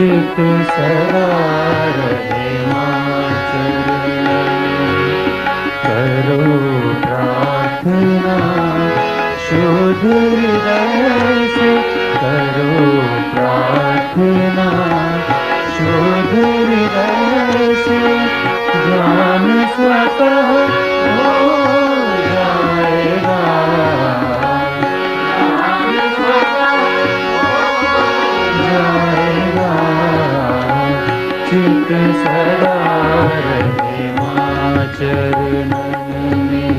चित सदा रहे माँ चरण करो प्रार्थना शुद्ध हृदय से करो प्रार्थना शुद्ध हृदय से ध्यान स्वतः हो जाएगा ध्यान स्वतः हो जाएगा चित सदा रहे माँ चरणन में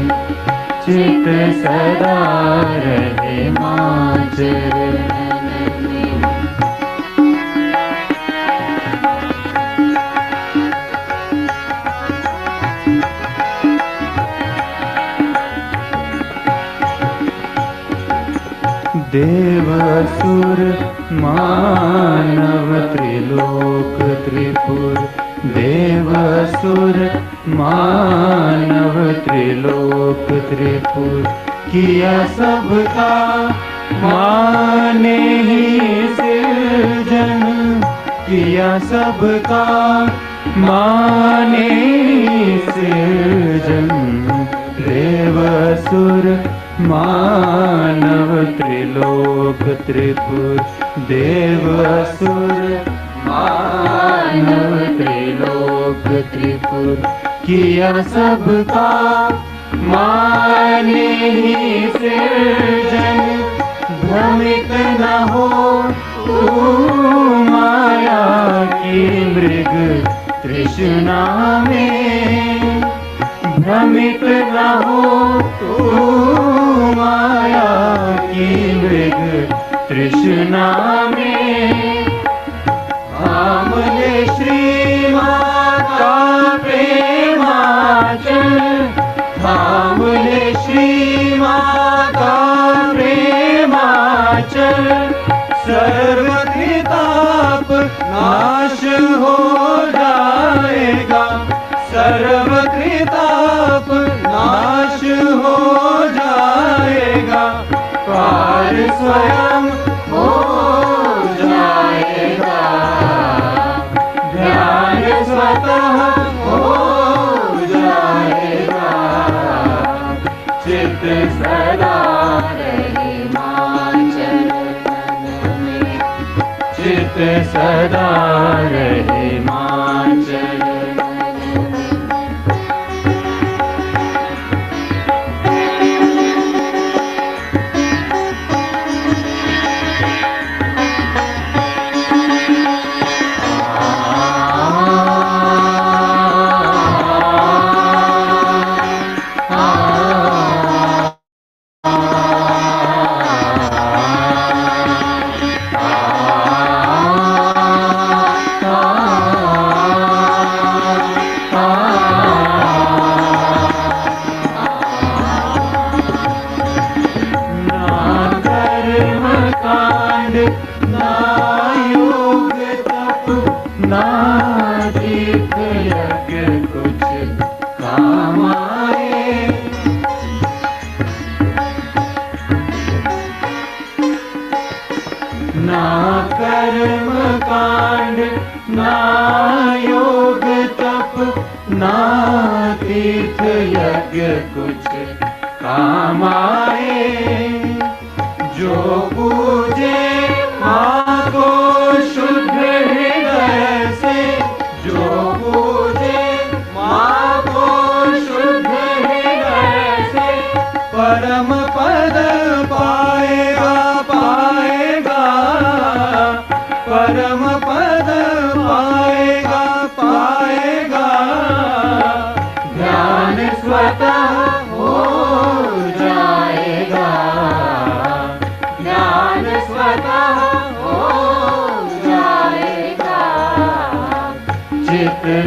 चित सदा रहे माँ चरणन में। देव असुर मानव त्रिलोक त्रिपुर देव असुर मानव त्रिलोक त्रिपुर किया सबका माने ही सृजन किया सबका माने ही सृजन देव असुर मानव त्रिलोक त्रिपुर देव असुर मानव त्रिलोक त्रिपुर किया सबका माने ही सृजन भ्रमित न हो तू माया की मृग तृष्णा में भ्रमित न हो तू माया की मृग तृष्णा में हमने श्री माता प्रेमाचल हमने श्री माता प्रेमाचल सर्वताप नाश हो जाएगा सर्वताप नाश हो जाएगा पार स्वयं हो जाएगा ध्यान स्वतः हो जाएगा चित सदा रहे माँ चरणन में चित सदा रहे माँ चरणन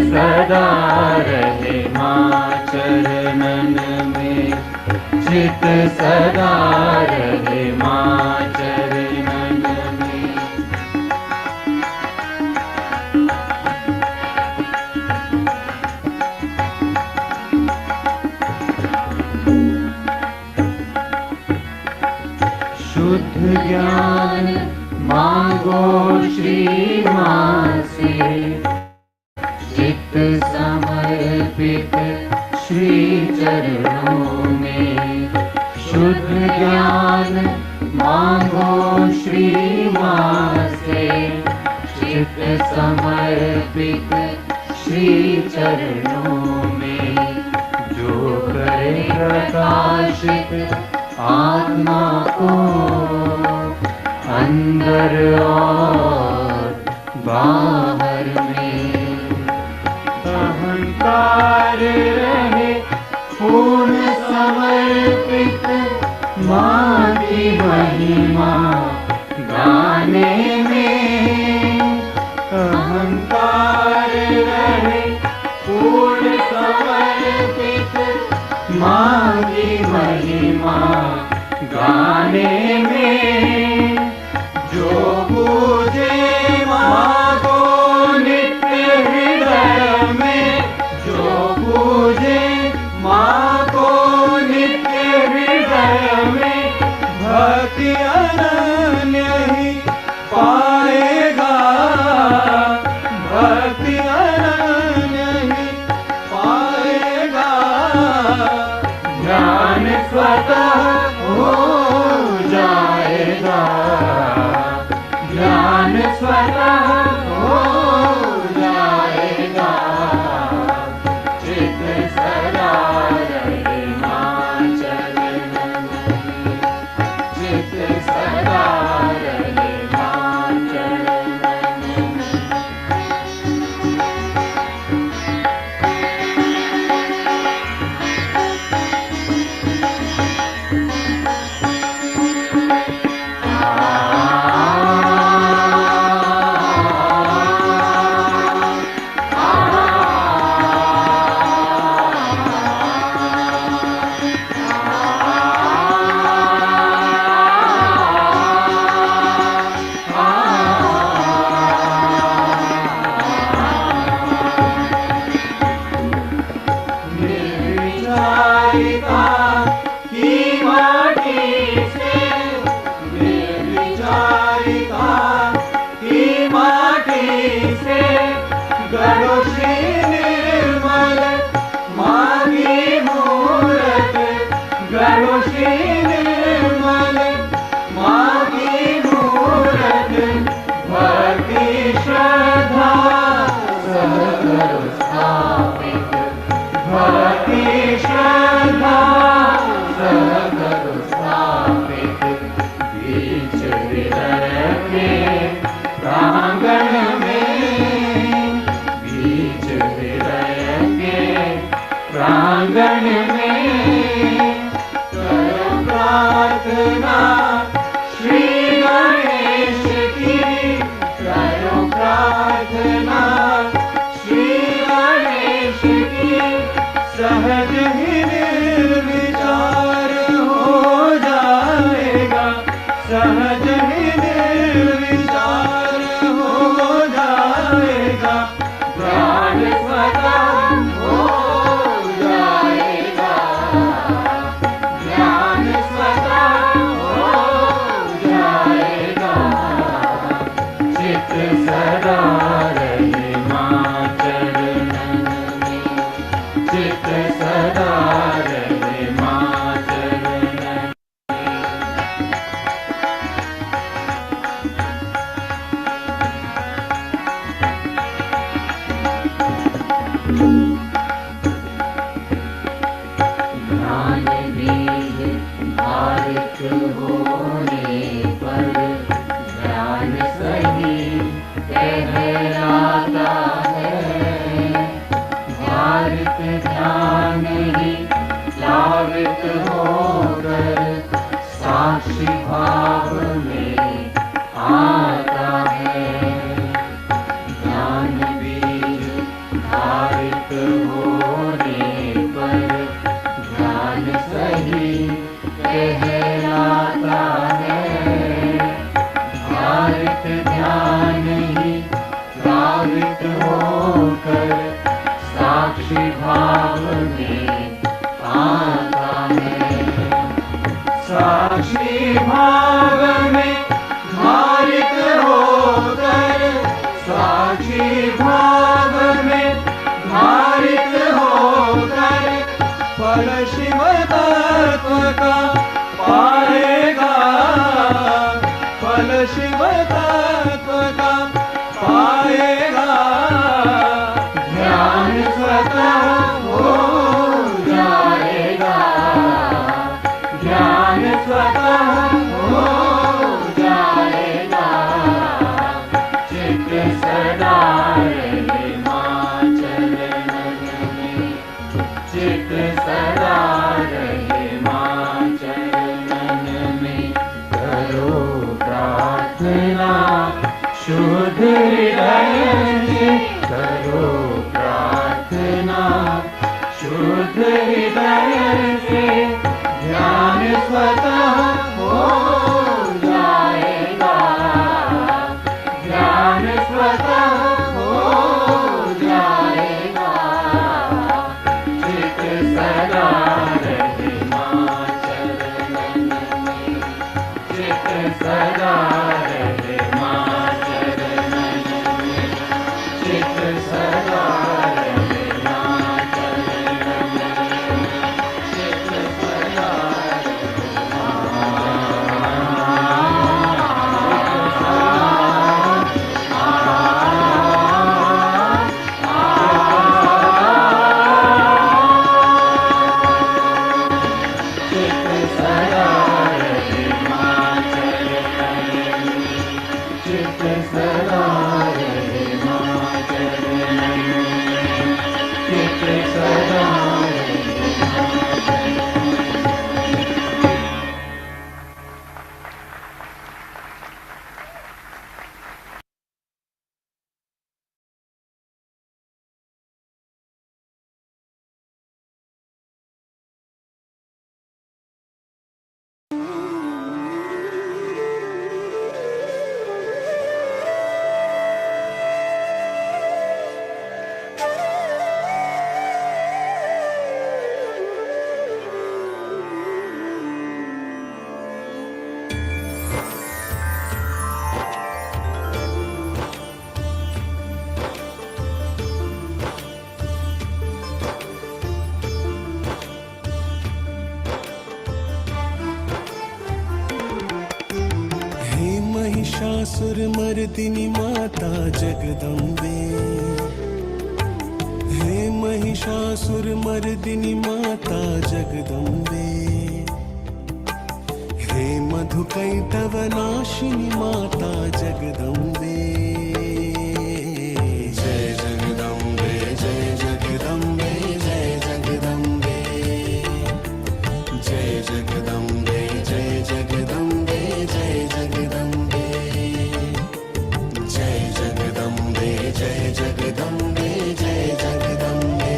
सदा रहे माँ चरणन में चित सदा रहे माँ चरणन में। शुद्ध ज्ञान मांगो श्री माँ से चित्त समर्पित श्री चरणों में। शुद्ध ज्ञान मांगो श्री माँ से चित्त समर्पित श्री चरणों में। जो करे प्रकाशित आत्मा को अंदर और बाहर में। अहंकार रहे पूर्ण समर्पित माँ की महिमा गाने में। अहंकार रहे पूर्ण समर्पित माँ की महिमा गाने में। जो पूजे माँ को नित्य हृदय में। जो पूजे माँ को नित्य हृदय में। भक्ति अनन्य ही पाएगा। भक्ति अनन्य ही पाएगा। ज्ञान स्वतः हो जाएगा। ज्ञान स्वतः हो जाएगा। चित्त सदा रहे माँ चरणन में। चित्त सदा रहे माँ चरणन में। प्रांगण में करो प्रार्थना श्री गणेश की। करो प्रार्थना श्री गणेश की। सहज ही निर्विचार हो जाएगा। सहज ही निर्विचार हो जाएगा। ज्ञान स्वतः हो जाएगा। ज्ञान स्वतः हो जाएगा। चित्त सदा रहे माँ चरणन में। चित्त सदा रहे माँ चरणन में। ज्ञान बीज भारित होने पर ज्ञान सही कहलाता है। भारित ज्ञान ही लावित होकर साक्षी भाव में आता है। ज्ञान बीज भारित होने पर ज्ञान सही कहलाता है। भारित ज्ञान ही लावित होकर साक्षी भाव में आता है। साक्षी भाव में भारित शुद्ध हृदय से ध्यान स्वतः हो जाएगा, ध्यान स्वतः हो जाएगा। चित सदा रहे मां चरणन में, चित सदा रहे मां चरणन में, चित सदा रहे मां चरणन में, चित सदा महिषासुरमर्दिनि माता जगदम्बे, हे महिषासुरमर्दिनि माता जगदम्बे, हे मधुकैटवनाशिनि माता जगदम्बे। जय जगदम्बे जय जगदम्बे जय जगदम्बे, जय जगदम्बे जय जगदम्बे जय जगदम्बे, जय जगदम्बे जय जगदम्बे जय जगदम्बे,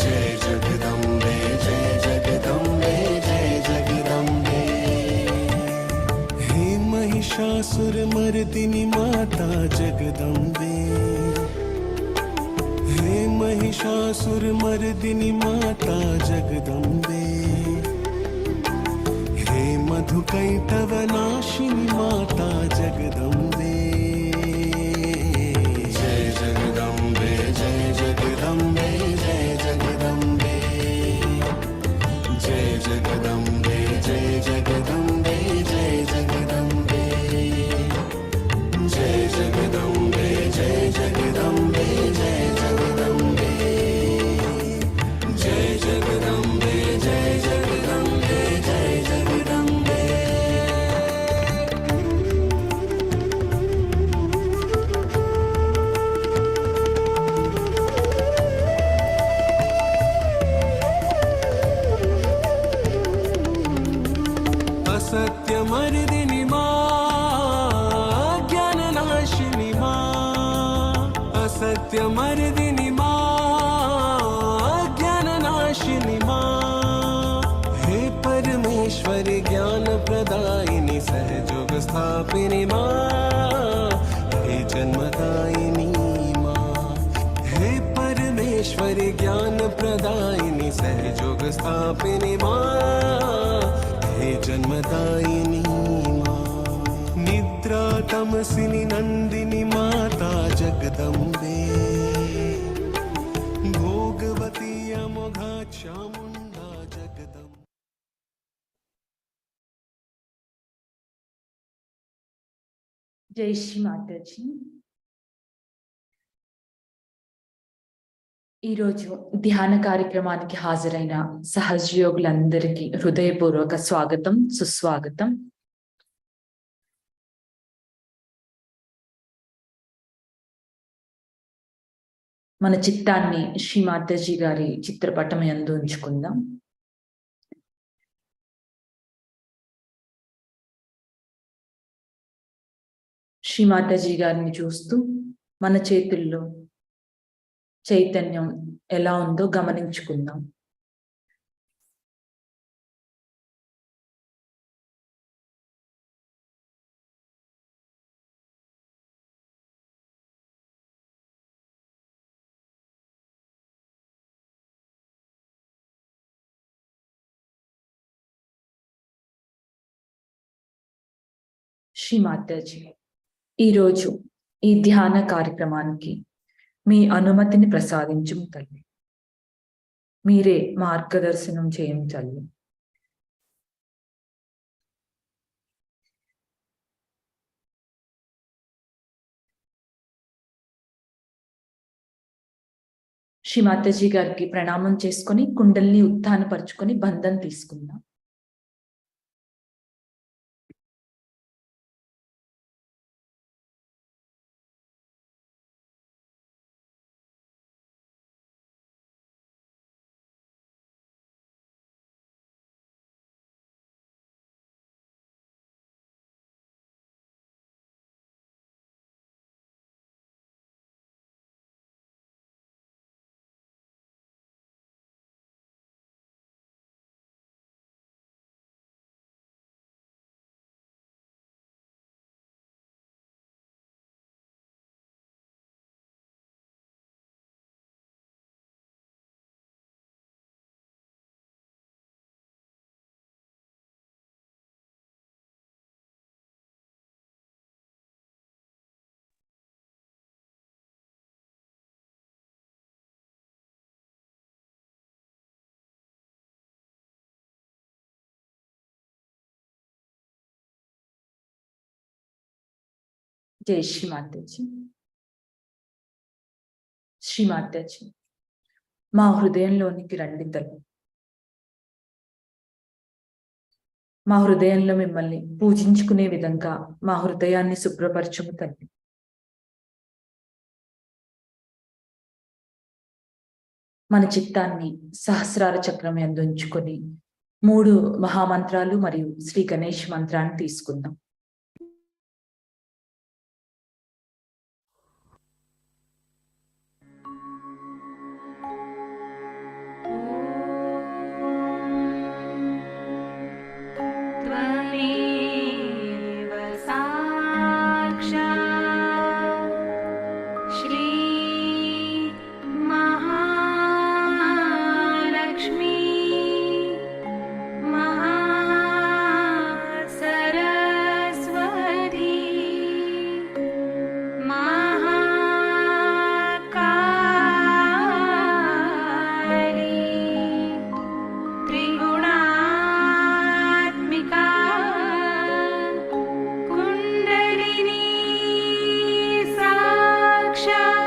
जय जगदम्बे जय जगदम्बे जय जगदम्बे। हे महिषासुरमर्दिनि माता जगदम्बे, हे महिषासुरमर्दिनि माता जगदम्बे, हे मधुकैटवनाशिनि माता जगदम्बे। जय जगदम्बे जय जगदम्बे जय जगदम्बे, जय जगदम्बे जय जगदम्बे जय जगदम्बे, जय जगदम्बे जय जगदम्बे जय जगदम्बे, जय जगदम्बे जय जगदम्बे जय जगदम्बे। असत्यमर्दिनि मां ज्ञाननाशिनि मां, असत्यमर्दिनि मां ज्ञाननाशिनि मां, हे परमेश्वरि ज्ञानप्रदायिनि सहयोग स्थापिनि मां, हे जन्मदायिनि मां, हे परमेश्वरि ज्ञानप्रदायिनि सहयोग स्थापिनि मां, हे जन्मदायिनी मां। निद्रा तमसिनि नन्दिनि माता जगदम्बे, भोगवती अमोघा चामुण्डा जगदम्बे। जय श्री माताजी। ఈరోజు ధ్యాన కార్యక్రమానికి హాజరైన సహజయోగులందరికీ హృదయపూర్వక స్వాగతం, సుస్వాగతం. మన చిత్తాన్ని శ్రీ మాతాజీ గారి చిత్రపటం యందు ఉంచుకుందాం. శ్రీ మాతాజీ గారిని చూస్తూ మన చేతుల్లో చైతన్యం ఎలా ఉందో గమనించుకుందాం. శ్రీ మాతాజీ, ఈరోజు ఈ ధ్యాన కార్యక్రమానికి మీ అనుమతిని ప్రసాదించు తల్లి. మీరే మార్గదర్శనం చేయం తల్లి. శ్రీ మాతాజీ గారికి ప్రణామం చేసుకొని కుండల్ని ఉత్థానపరుచుకొని బంధం తీసుకుందాం. జై శ్రీ మాతాజీ. శ్రీ మాతాజీ, మా హృదయంలోనికి రండి తల్లి. మా హృదయంలో మిమ్మల్ని పూజించుకునే విధంగా మా హృదయాన్ని శుభ్రపరచుము తల్లి. మన చిత్తాన్ని సహస్రార చక్రం యందు ఉంచుకొని 3 మహామంత్రాలు మరియు శ్రీ గణేష్ మంత్రాన్ని తీసుకుందాం. साक्षात्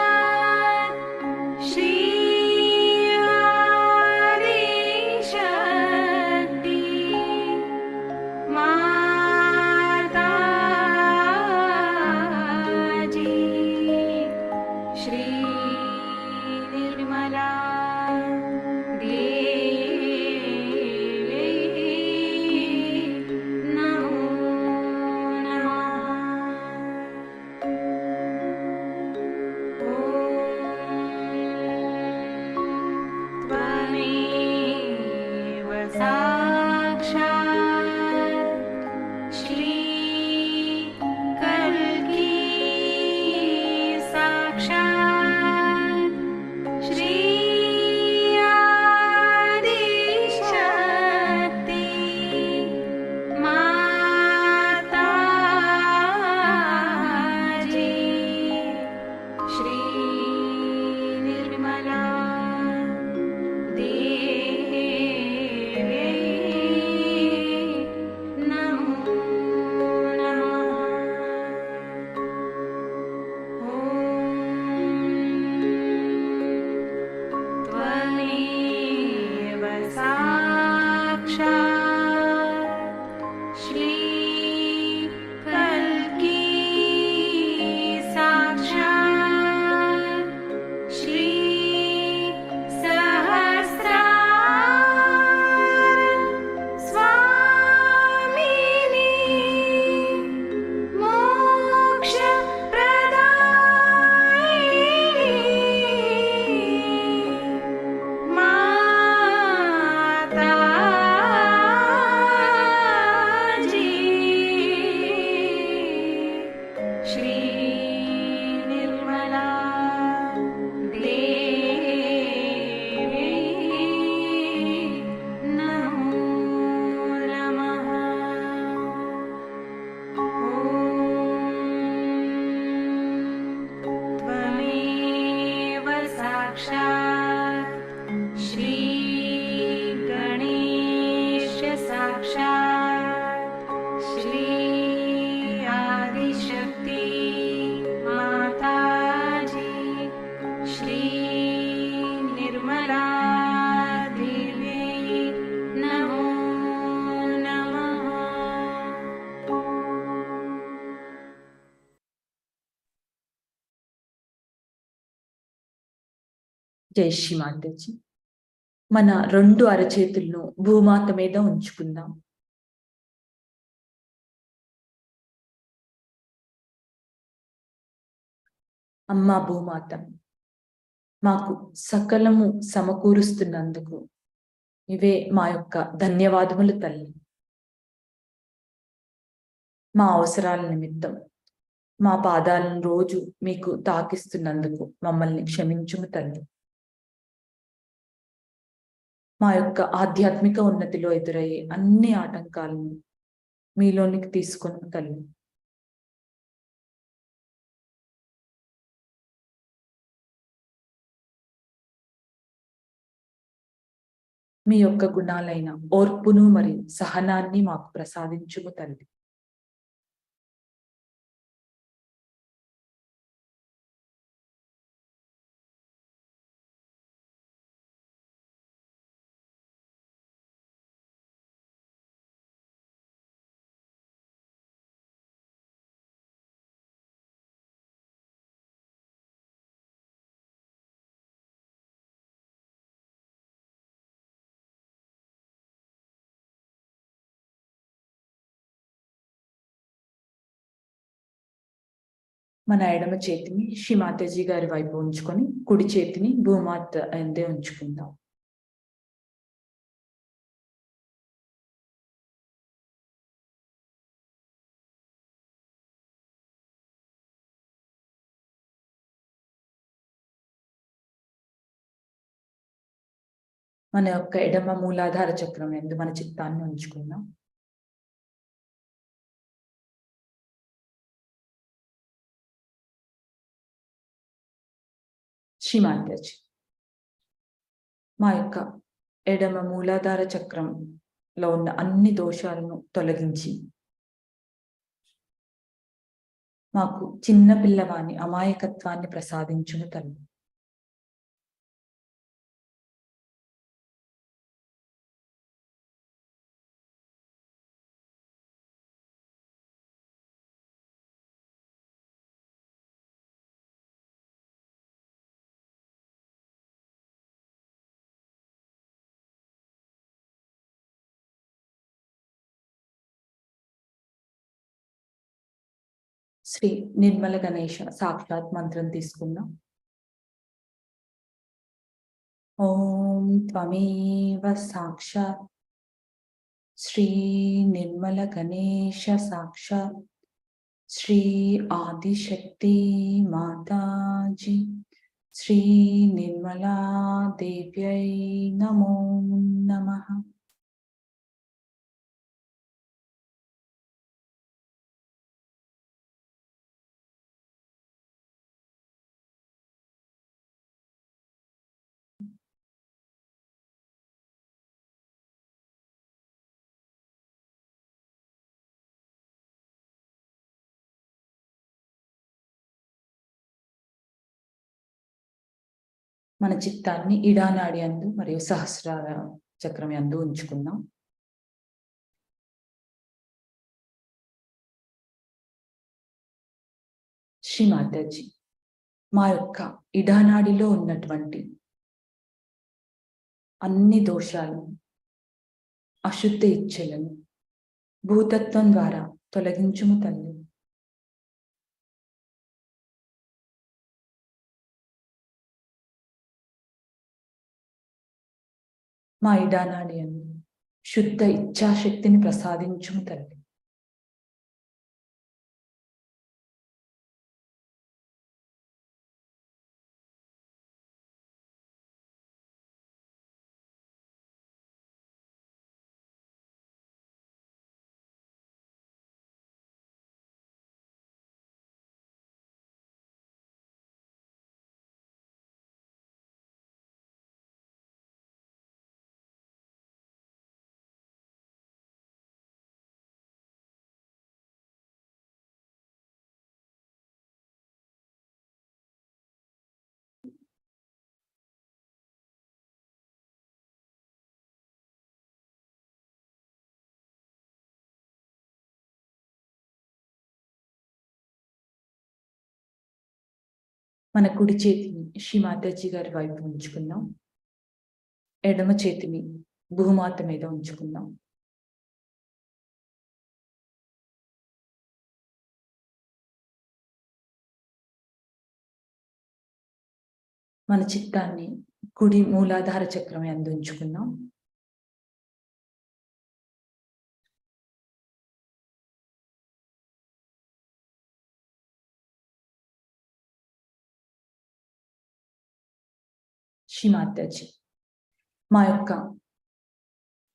జై శ్రీ మాతాజీ. మన 2 అరచేతులను భూమాత మీద ఉంచుకుందాం. అమ్మా భూమాత, మాకు సకలము సమకూరుస్తున్నందుకు ఇవే మా యొక్క ధన్యవాదములు తల్లి. మా అవసరాల నిమిత్తం మా పాదాలను రోజు మీకు తాకిస్తున్నందుకు మమ్మల్ని క్షమించుము తల్లి. మా యొక్క ఆధ్యాత్మిక ఉన్నతిలో ఎదురయ్యే అన్ని ఆటంకాలను మీలోనికి తీసుకొని తల్లి. మీ యొక్క గుణాలైన ఓర్పును మరియు సహనాన్ని మాకు ప్రసాదించుము తల్లి. మన ఎడమ చేతిని శ్రీ మాతాజీ గారి వైపు ఉంచుకొని కుడి చేతిని భూమాత అందే ఉంచుకుందాం. మన యొక్క ఎడమ మూలాధార చక్రం ఎందు మన చిత్తాన్ని ఉంచుకుందాం. శ్రీ మాతాజీ, మా యొక్క ఎడమ మూలాధార చక్రంలో ఉన్న అన్ని దోషాలను తొలగించి మాకు చిన్న పిల్లవాని అమాయకత్వాన్ని ప్రసాదించును తల్లి. శ్రీ నిర్మల గణేశ సాక్షాత్ మంత్రం తీసుకుందాం. ఓం త్వమేవ సాక్షాత్ శ్రీ నిర్మల గణేశ సాక్షాత్ శ్రీ ఆదిశక్తి మాతాజీ శ్రీ నిర్మలా దేవ్యై నమో నమః. మన చిత్తాన్ని ఇడానాడి అందు మరియు సహస్రార చక్రం యందు ఉంచుకుందాం. శ్రీ మాతాజీ, మా యొక్క ఇడానాడిలో ఉన్నటువంటి అన్ని దోషాలను, అశుద్ధ ఇచ్ఛలను భూతత్వం ద్వారా తొలగించుము తల్లి. మా ఇడానాడి అందు శుద్ధ ఇచ్ఛాశక్తిని ప్రసాదించుము తల్లి. మన కుడి చేతిని శ్రీ మాతాజీ గారి వైపు ఉంచుకుందాం. ఎడమ చేతిని భూమాత మీద ఉంచుకుందాం. మన చిత్తాన్ని కుడి మూలాధార చక్రం యందు ఉంచుకుందాం. శ్రీ మాతాజీ, మా యొక్క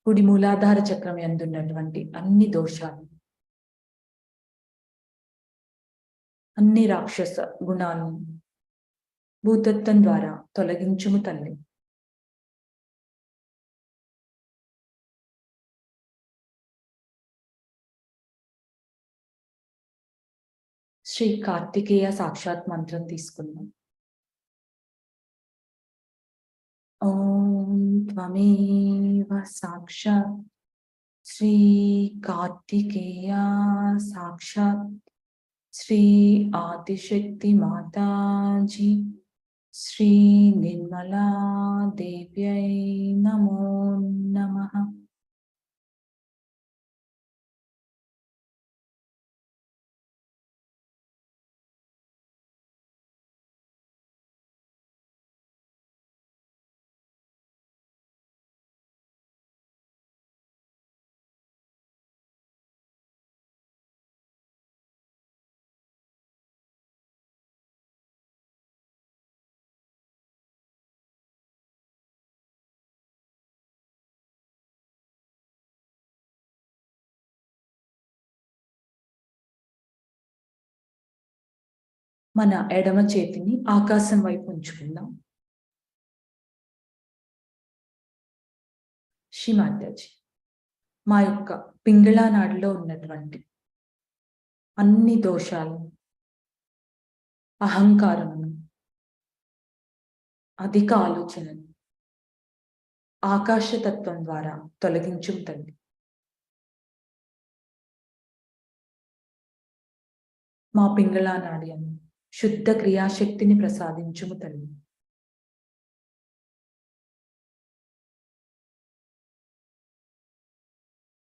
కుడి మూలాధార చక్రం యందు ఉన్నటువంటి అన్ని దోషాలు, అన్ని రాక్షస గుణాలను భూతత్వం ద్వారా తొలగించుము తల్లి. శ్రీ కార్తికేయ సాక్షాత్ మంత్రం తీసుకుందాం. ఓం త్వమేవ సాక్షాత్ శ్రీ కార్తికేయ సాక్షాత్ శ్రీ ఆదిశక్తి మాతాజీ శ్రీ నిర్మలా దేవ్యై నమో నమః. మన ఎడమ చేతిని ఆకాశం వైపు ఉంచుకుందాం. శ్రీ మాతాజీ, మా యొక్క పింగళా నాడిలో ఉన్నటువంటి అన్ని దోషాలు, అహంకారమును, అధిక ఆలోచనలు ఆకాశతత్వం ద్వారా తొలగించుము తల్లి. మా పింగళా నాడి అని శుద్ధ క్రియాశక్తిని ప్రసాదించుము తల్లి.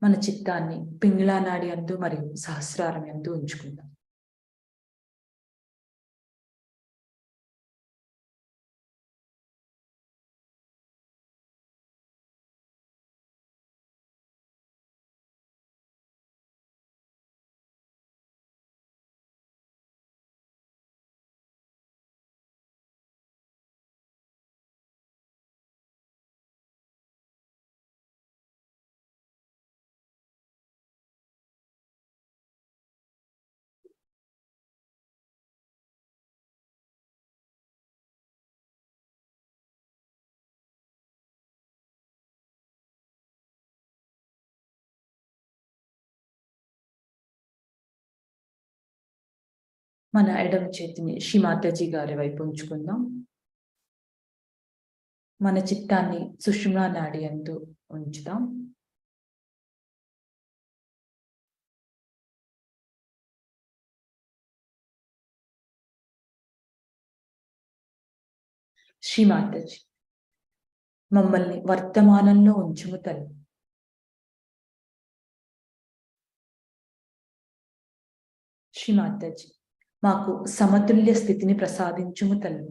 మన చిత్తాన్ని పింగళా నాడి యందు మరియు సహస్రారం యందు ఉంచుకుందాం. మన ఎడమ చేతిని శ్రీ మాతాజీ గారి వైపు ఉంచుకుందాం. మన చిత్తాన్ని సుషుమ్నా నాడి యందు ఉంచుదాం. శ్రీ మాతాజీ, మమ్మల్ని వర్తమానంలో ఉంచుము తల్లి. శ్రీ మాతాజీ, మాకు సమతుల్య స్థితిని ప్రసాదించుము తల్లి.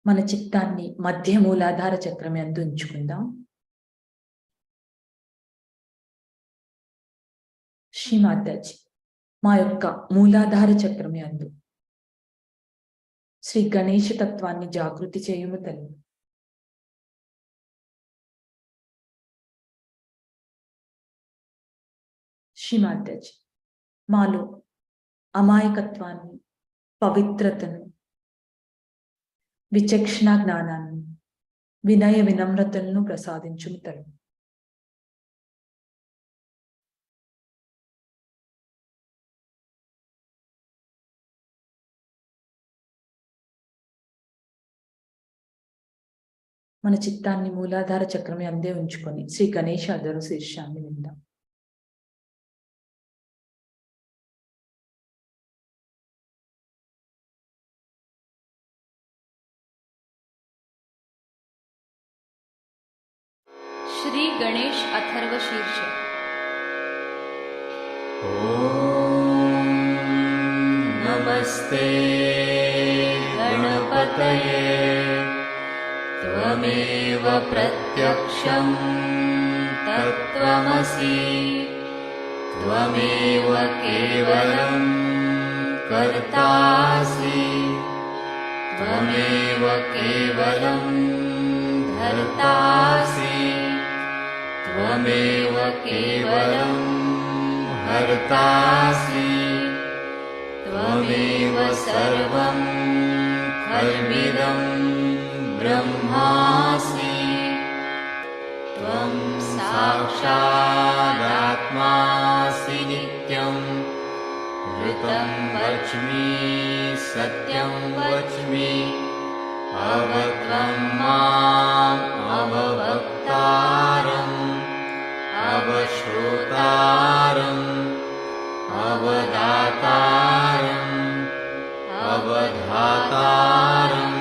మన చిత్తాన్ని మధ్య మూలాధార చక్రం యందు ఉంచుకుందాం. శ్రీ మాతాజీ, మా యొక్క మూలాధార చక్రం యందు శ్రీ గణేష తత్వాన్ని జాగృతి చేయుము తల్లి. శ్రీమాతాజీ, మాలో అమాయకత్వాన్ని, పవిత్రతను, విచక్షణ జ్ఞానాన్ని, వినయ వినమ్రతలను ప్రసాదించుము తల్లి. మన చిత్తాన్ని మూలాధార చక్రమే అందే ఉంచుకొని శ్రీ గణేష్ అదరు శీర్షాన్ని విందాం. श्री गणेश अथर्व शीर्ष। ॐ नमस्ते गणपतये त्वमेव प्रत्यक्षं तत्त्वमसि त्वमेव केवलं कर्तासि त्वमेव केवलं धर्तासि त्वमेव केवलं हर्तासि त्वमेव सर्वं खल्विदं ब्रह्मासि त्वं साक्षादात्मासि नित्यं ऋतं वच्मि सत्यं वच्मि अवत्वं माम् अववक्तारम् अवश्रोतारम् अवदातारम् अवधातारम्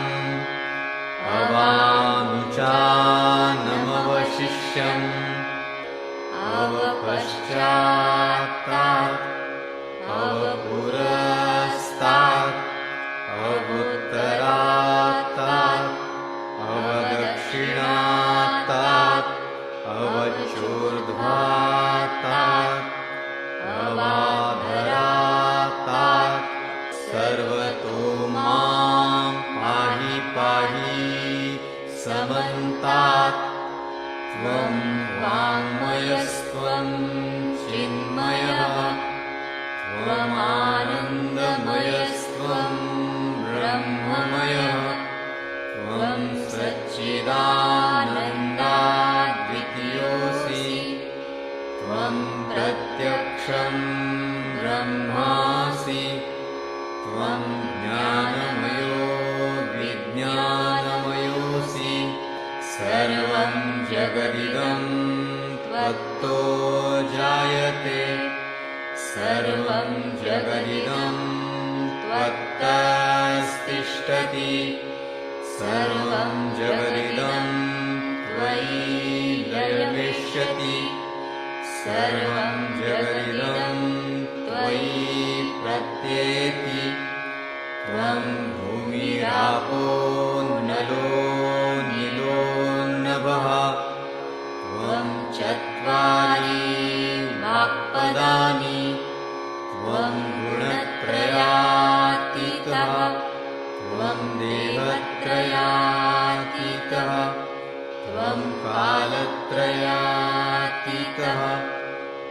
अवानुचानमवशिष्यम् अवपश्चात्तात् अवपुरस्तात् अवुत्तरात्तात् अवदक्षिणात्तात् अवचोर्ध्वात्तात् अवाधरात्तात् सर्वतो मां पाहि पाहि समन्तात् त्वं वाङ्मयस्त्वं चिन्मयः त्वमानन्दमयस्त्वं ब्रह्ममयः त्वं सच्चिदानन्दाद्वितीयोऽसि त्वं प्रत्यक्षं ब्रह्मासि त्वं ज्ञानमयो विज्ञानमयोऽसि सर्वं जगदिदं त्वत्तो जायते सर्वं जगदिदं त्वत्तस्तिष्ठति सर्वं जगदिदं त्वयि लयमिष्यति सर्वं जगदिदं त्वयि प्रत्येति त्वं भूमिरापो नलो नीलो नभः त्वं चत्वारि वाक्पदानि त्वं गुणत्रयातीतः त्वं देवत्रयातीतः त्वं कालत्रयातीतः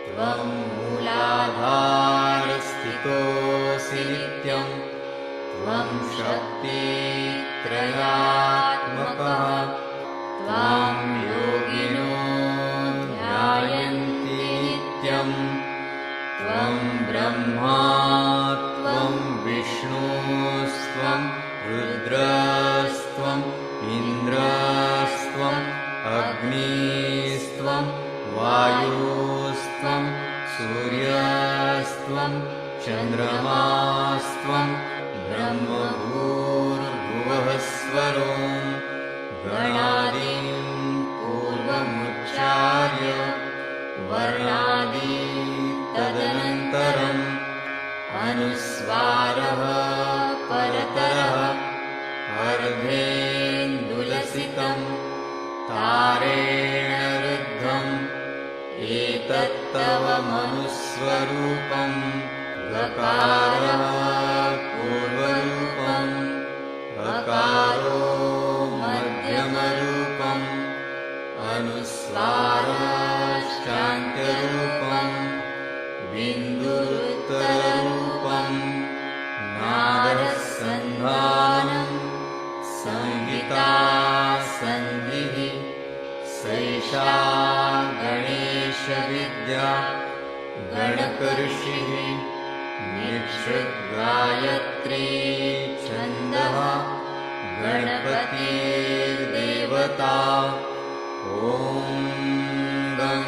त्वं मूलाधारस्थितोऽसि नित्यं त्वं शक्तित्रयात्मकः त्वां योगिनो ध्यायन्ति नित्यं त्वं ब्रह्मा त्वं विष्णुस्त्वं रुद्रस्त्वम् इन्द्रस्त्वम् अग्निस्त्वं वायुस्त्वं सूर्यस्त्वं चन्द्रमास्त्वं ब्रह्मभूर्भुवः स्वरो गणादीं पूर्वमुच्चार्य वर्णादि तदनन्तरम् अनुस्वारः परतरः अर्धेन्दुलसितं तारेण रुद्धम् एतत्तव मनुस्वरूपं गकारः पूर्वरूपम् अकारो मध्यमरूपम् अनुस्वारश्चान्त्यरूपम् गणकऋषिः निक्षुद्गायत्री छन्दः गणपतिर्देवता ॐ गं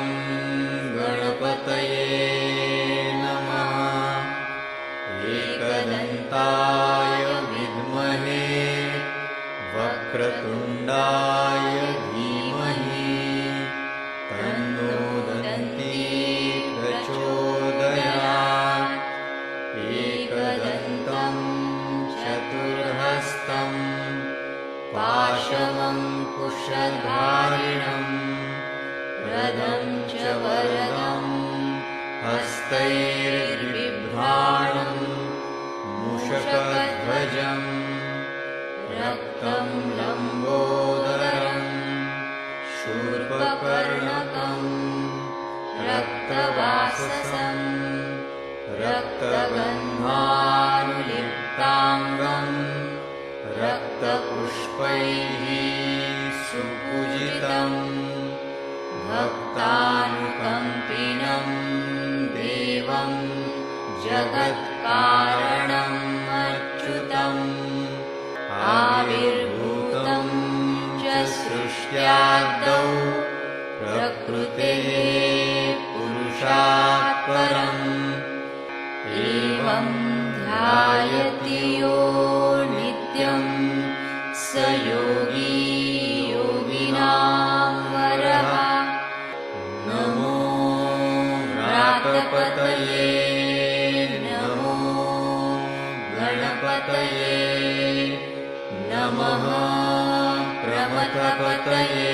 गणपतये नमः एकदन्ताय विद्महे वक्रतुण्डाय धीमहि तन्नो दन्ती प्रचोदयात् एकदन्तं चतुर्हस्तं पाशमङ्कुशधारिणं रदं च वरदं हस्तैर्बिभ्राणं मूषकध्वजं रक्तं लम्बोदरं शूर्पकर्णकं रक्तवाससं रक्तगन्धानुलिप्ताङ्गं रक्तपुष्पैः सुपूजितं भक्तानुकम्पिनं देवं जगत्कारणम् अच्युतम् आविर्भूतं च सृष्ट्यादौ प्रकृतेः पुरुषात् परम् एवं ध्यायति यो नित्यं स योगी योगिनां वरः नमो व्रातपतये नमो गणपतये नमः प्रमथपतये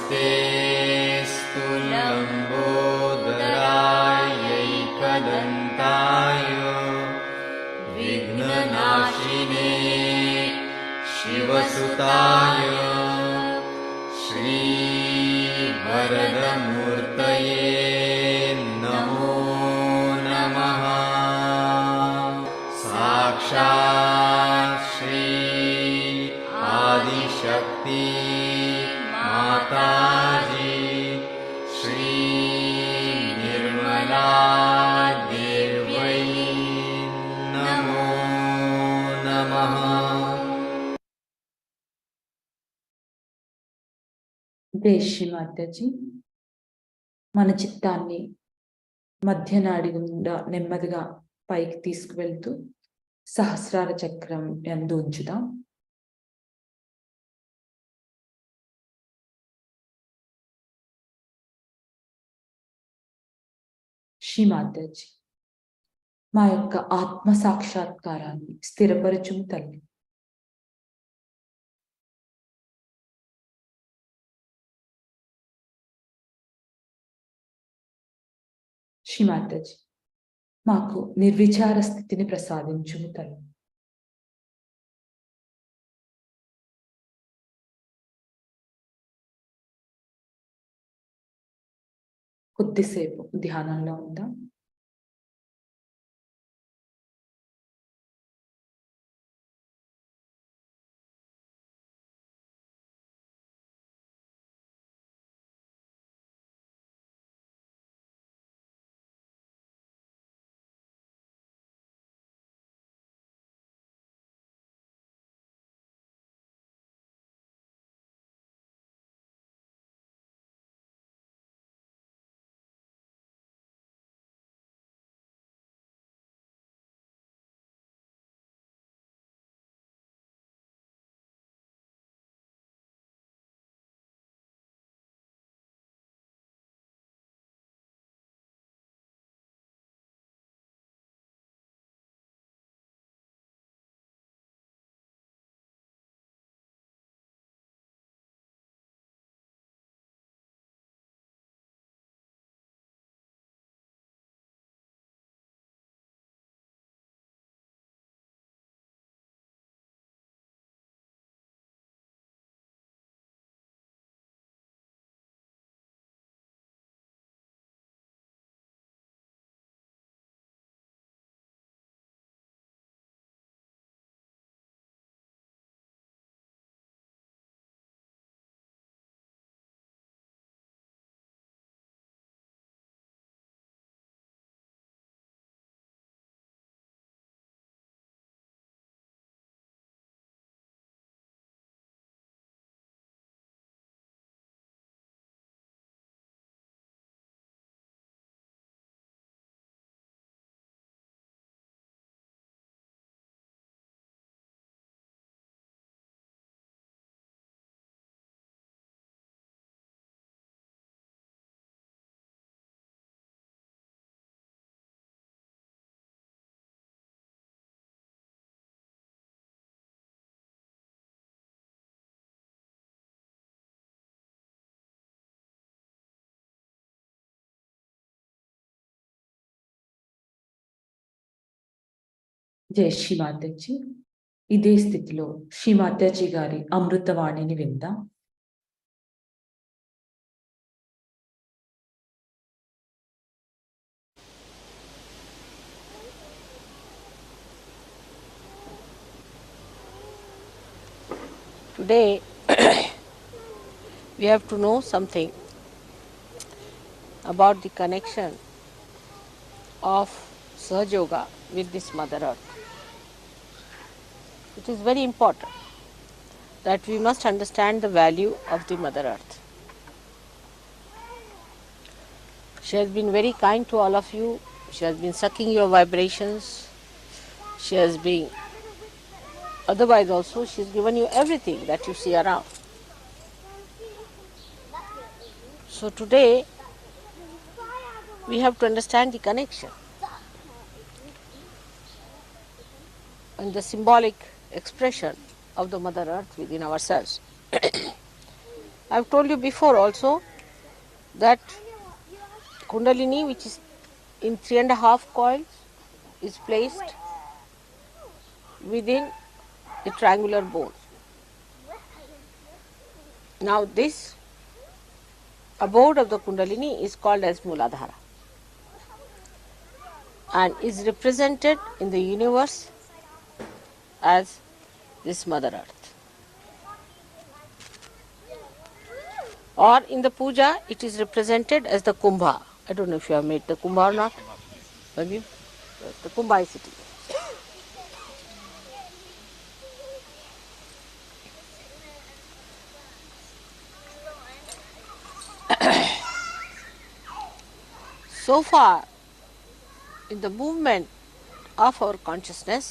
नमस्तेऽस्तु लम्बोदरायैकदन्ताय विघ्ननाशिने शिवसुताय श्रीवरदमूर्तये नमो नमः साक्षात् श्री आदिशक्ति माताजी श्री निर्मला देव्यै नमो नमः। జై శ్రీ మాతాజీ. మన చిత్తాన్ని మధ్యనాడి గుండా నెమ్మదిగా పైకి తీసుకువెళ్తూ సహస్రార చక్రం యందు ఉంచుదాం. శ్రీ మాతాజీ, మా యొక్క ఆత్మ సాక్షాత్కారాన్ని స్థిరపరచుము తల్లి. శ్రీ మాతాజీ, మాకు నిర్విచార స్థితిని ప్రసాదించుము తల్లి. కొద్దిసేపు ధ్యానంలో ఉందాం. జయ శ్రీమాతజీ. ఇదే స్థితిలో శ్రీమాతాజీ గారి అమృతవాణిని విందాం. Today, we have to know something about the connection of Sahaja Yoga with this Mother Earth. It is very important that we must understand the value of the Mother Earth. She has been very kind to all of you. She has been sucking your vibrations. She has been, otherwise also, she has given you everything that you see around. So today, we have to understand the connection and the symbolic expression of the Mother Earth within ourselves. I have told you before also that Kundalini, which is in 3.5 coils, is placed within the triangular bone. Now this abode of the Kundalini is called as Mooladhara and is represented in the universe as this Mother Earth. Or in the puja, it is represented as the Kumbha. I don't know if you have made the Kumbha or not. Have you? The Kumbha is sitting. So far, in the movement of our consciousness,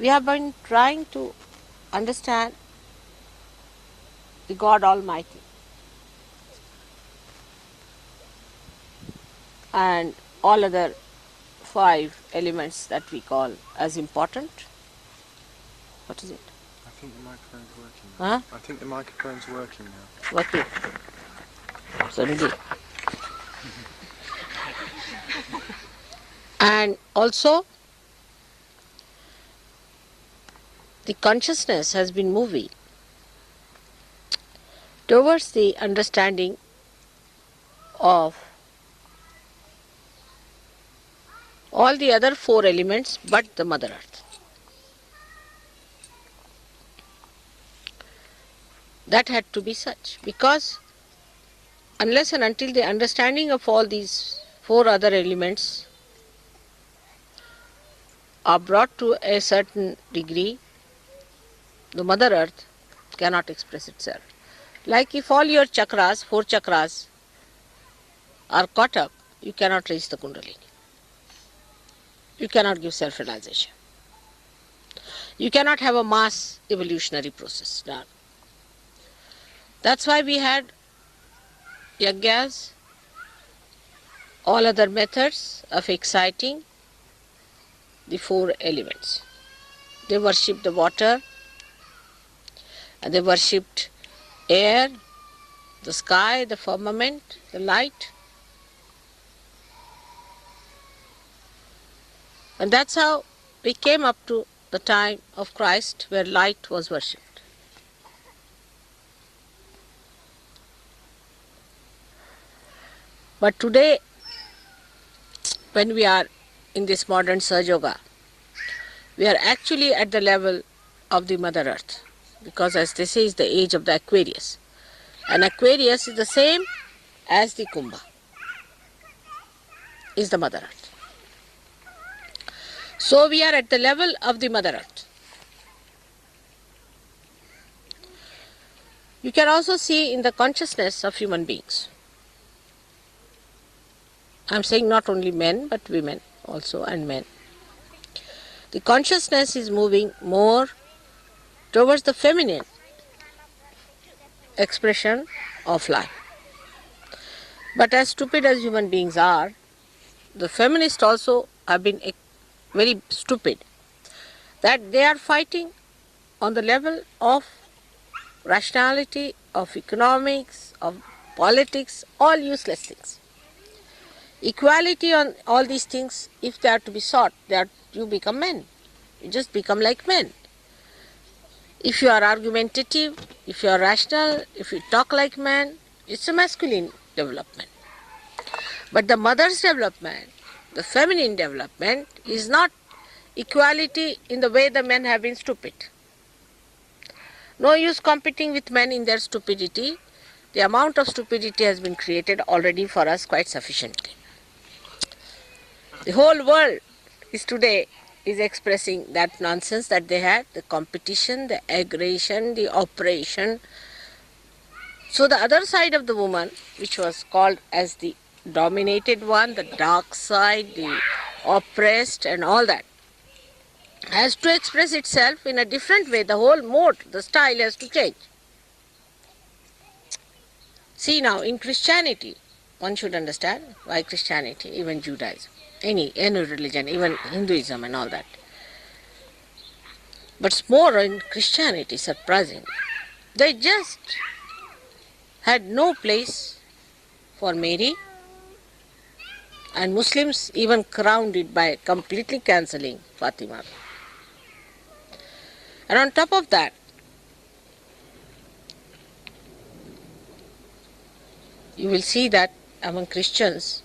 we have been trying to understand the God Almighty and all other 5 elements that we call as important. What is it? I think the microphone's working now. Huh? I think the microphone's working now. Working. Suddenly. And also, the consciousness has been moving towards the understanding of all the other 4 elements but the Mother Earth. That had to be such, because unless and until the understanding of all these 4 other elements are brought to a certain degree, the Mother Earth cannot express itself. Like if all your chakras, 4 chakras, are caught up, you cannot reach the Kundalini. You cannot give self-realization. You cannot have a mass evolutionary process done. That's why we had yajnas, all other methods of exciting the 4 elements. They worshipped the water, and they worshipped air, the sky, the firmament, the light. And that's how we came up to the time of Christ, where light was worshipped. But today, when we are in this modern Sahaja Yoga, we are actually at the level of the Mother Earth, because as they say, is the age of the Aquarius. And Aquarius is the same as the Kumbha, is the Mother Earth. So we are at the level of the Mother Earth. You can also see in the consciousness of human beings. I am saying not only men but women also, and men. The consciousness is moving more towards the feminine expression of life. But as stupid as human beings are, the feminists also have been very stupid, that they are fighting on the level of rationality, of economics, of politics, all useless things. equality on all these things, if they are to be sought, you become men. You just become like men. If you are argumentative, if you are rational, if you talk like man, it's a masculine development. But the mother's development, the feminine development, is not equality in the way the men have been stupid. No use competing with men in their stupidity. The amount of stupidity has been created already for us quite sufficiently. The whole world is today expressing that nonsense that they had, the competition, the aggression, the oppression. So the other side of the woman, which was called as the dominated one, the dark side, the oppressed and all that, has to express itself in a different way. The whole mode, the style has to change. See now, in Christianity, one should understand why Christianity, even Judaism, any religion, even Hinduism and all that. But more in Christianity, surprising, they just had no place for Mary, and Muslims even crowned it by completely cancelling Fatima. And on top of that, you will see that among Christians,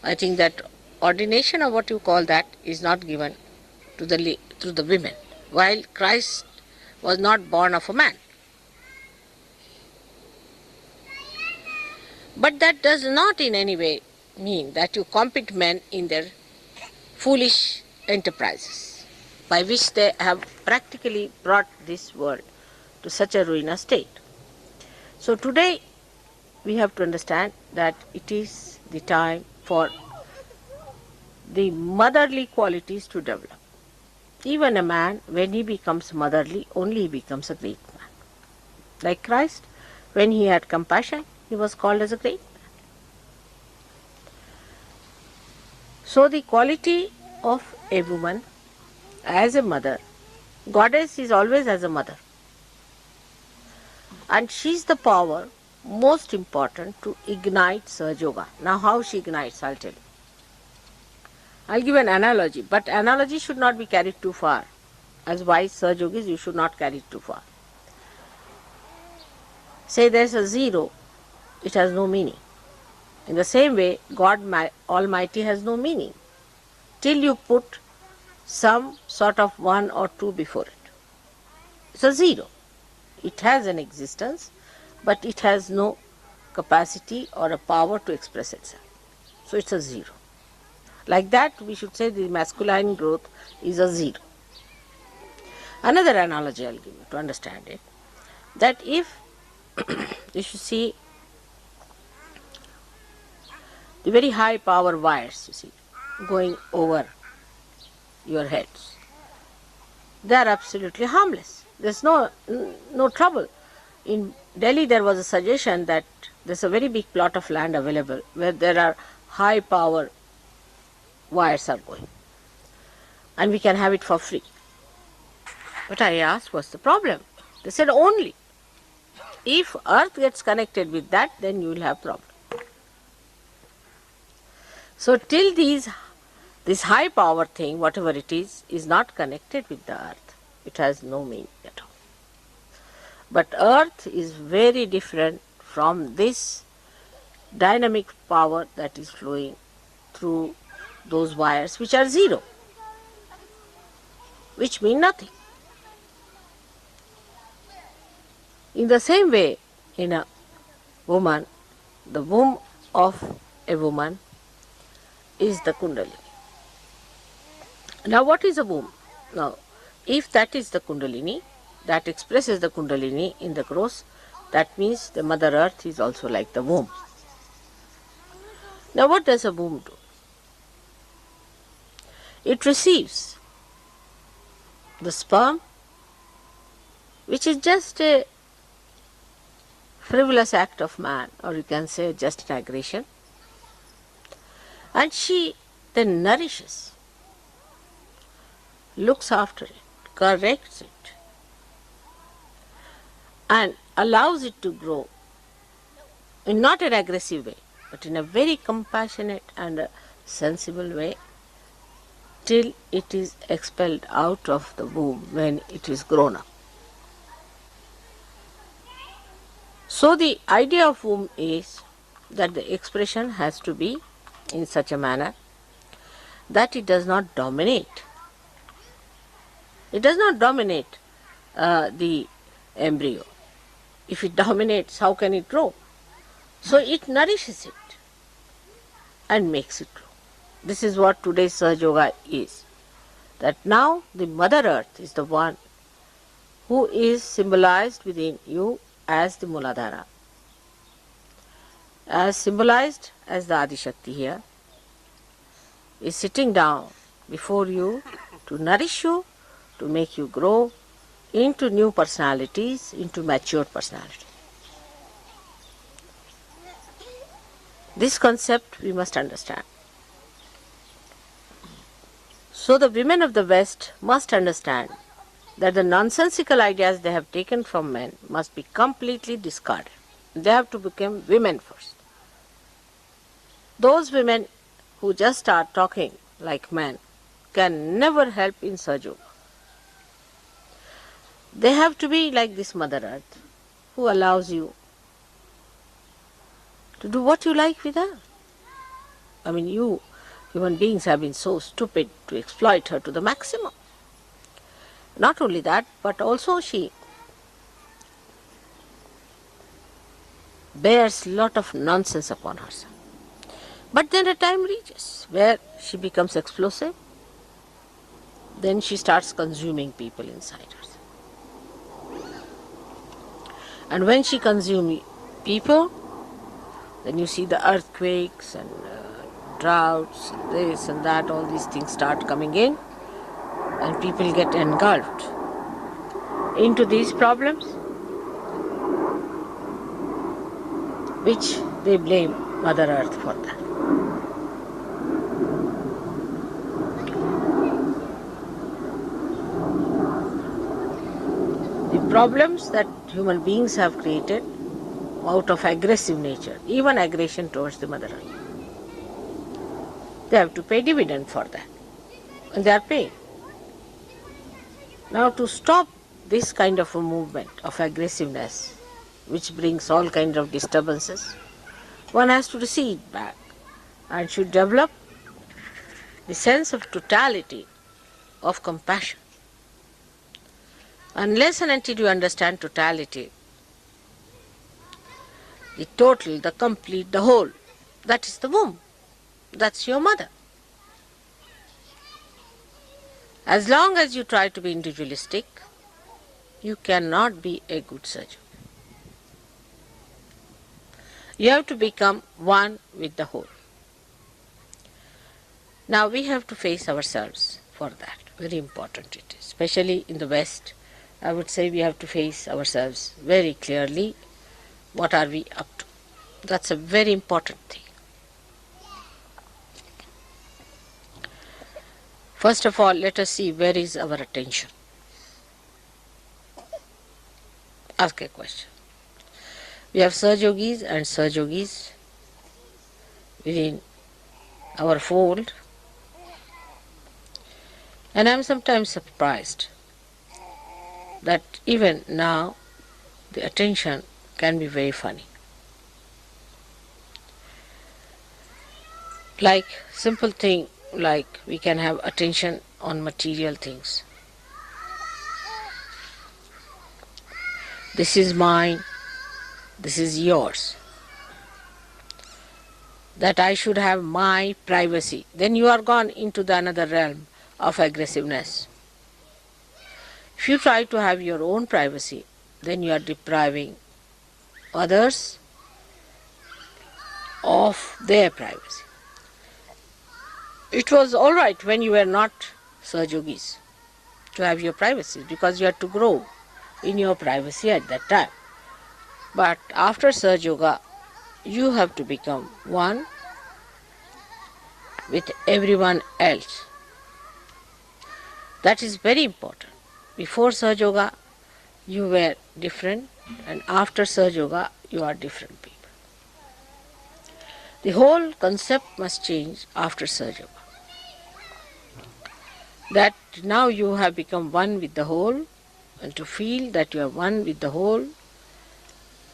I think that ordination or what you call that is not given to the women, while Christ was not born of a man. But that does not in any way mean that you compete men in their foolish enterprises, by which they have practically brought this world to such a ruinous state. So today we have to understand that it is the time for the motherly qualities to develop. Even a man, when he becomes motherly, only he becomes a great man. Like Christ, when he had compassion, he was called as a great man. So the quality of a woman as a mother, goddess is always as a mother. And she is the power most important to ignite Sahaja Yoga. Now how she ignites, I'll tell you. I'll give an analogy, but analogy should not be carried too far. As wise Sahaja Yogis, you should not carry it too far. Say there's a zero, it has no meaning. In the same way, God Almighty has no meaning till you put some sort of 1 or 2 before it. It's a zero. It has an existence, but it has no capacity or a power to express itself. So it's a zero. Like that, we should say the masculine growth is a zero. Another analogy I'll give you to understand it, that if you should see the very high power wires, you see, going over your heads, they are absolutely harmless. There's no trouble. In Delhi there was a suggestion that there's a very big plot of land available where there are high power wires are going, and we can have it for free. But I asked, what's the problem? They said, only if earth gets connected with that, then you will have problem. So till this high power thing, whatever it is not connected with the earth, it has no meaning at all. But earth is very different from this dynamic power that is flowing through those wires which are zero, which mean nothing. In the same way, in a woman, the womb of a woman is the Kundalini. Now what is a womb? Now, if that is the Kundalini, that expresses the Kundalini in the gross, that means the Mother Earth is also like the womb. Now what does a womb do? It receives the sperm, which is just a frivolous act of man, or you can say just an aggression, and she then nourishes, looks after it, corrects it, and allows it to grow in not an aggressive way, but in a very compassionate and a sensible way, till it is expelled out of the womb when it is grown up. So the idea of womb is that the expression has to be in such a manner that it does not dominate. It does not dominate the embryo. If it dominates, how can it grow? So it nourishes it and makes it grow. This is what today's Sahaja Yoga is. That now the Mother Earth is the one who is symbolized within you as the Muladhara, as symbolized as the Adi Shakti here, is sitting down before you to nourish you, to make you grow into new personalities, into mature personality. This concept we must understand. So the women of the West must understand that the nonsensical ideas they have taken from men must be completely discarded. They have to become women first. Those women who just start talking like men can never help in Sahaja Yoga. They have to be like this Mother Earth, who allows you to do what you like with her. I mean, you human beings have been so stupid to exploit her to the maximum. Not only that, but also she bears lot of nonsense upon herself. But then a time reaches where she becomes explosive. Then she starts consuming people inside herself. And when she consumes people, then you see the earthquakes and droughts, and this and that, all these things start coming in, and people get engulfed into these problems, which they blame Mother Earth for that. The problems that human beings have created out of aggressive nature, even aggression towards the Mother Earth, they have to pay dividend for that, and they are paying. Now to stop this kind of a movement of aggressiveness, which brings all kinds of disturbances, one has to recede back and should develop the sense of totality of compassion. Unless and until you understand totality, the total, the complete, the whole, that is the womb. That's your mother. As long as you try to be individualistic, you cannot be a good surgeon. You have to become one with the whole. Now we have to face ourselves for that. Very important it is. Especially in the West, I would say we have to face ourselves very clearly. What are we up to? That's a very important thing. First of all, let us see where is our attention. Ask a question. We have Sahaja Yogis and Sahaja Yogis within our fold, and I am sometimes surprised that even now the attention can be very funny. Like simple thing, like we can have attention on material things. This is mine, this is yours. That I should have my privacy. Then you are gone into the another realm of aggressiveness. If you try to have your own privacy, then you are depriving others of their privacy. It was all right when you were not Sahaja Yogis to have your privacy, because you had to grow in your privacy at that time. But after Sahaja Yoga, you have to become one with everyone else. That is very important. Before Sahaja Yoga, you were different, and after Sahaja Yoga, you are different people. The whole concept must change after Sahaja Yoga. That now you have become one with the whole, and to feel that you are one with the whole,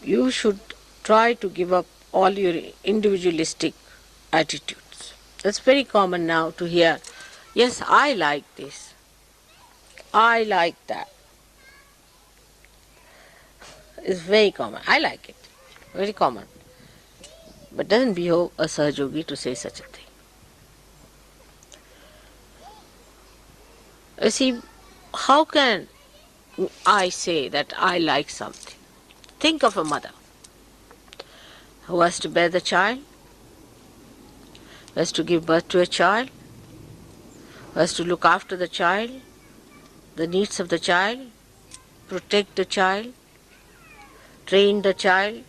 you should try to give up all your individualistic attitudes. That's very common now to hear, yes, I like this, I like that. It's very common. I like it. Very common. But doesn't behove a Sahaja Yogi to say such a thing. You see, how can I say that I like something? Think of a mother who has to bear the child, who has to give birth to a child, who has to look after the child, the needs of the child, protect the child, train the child.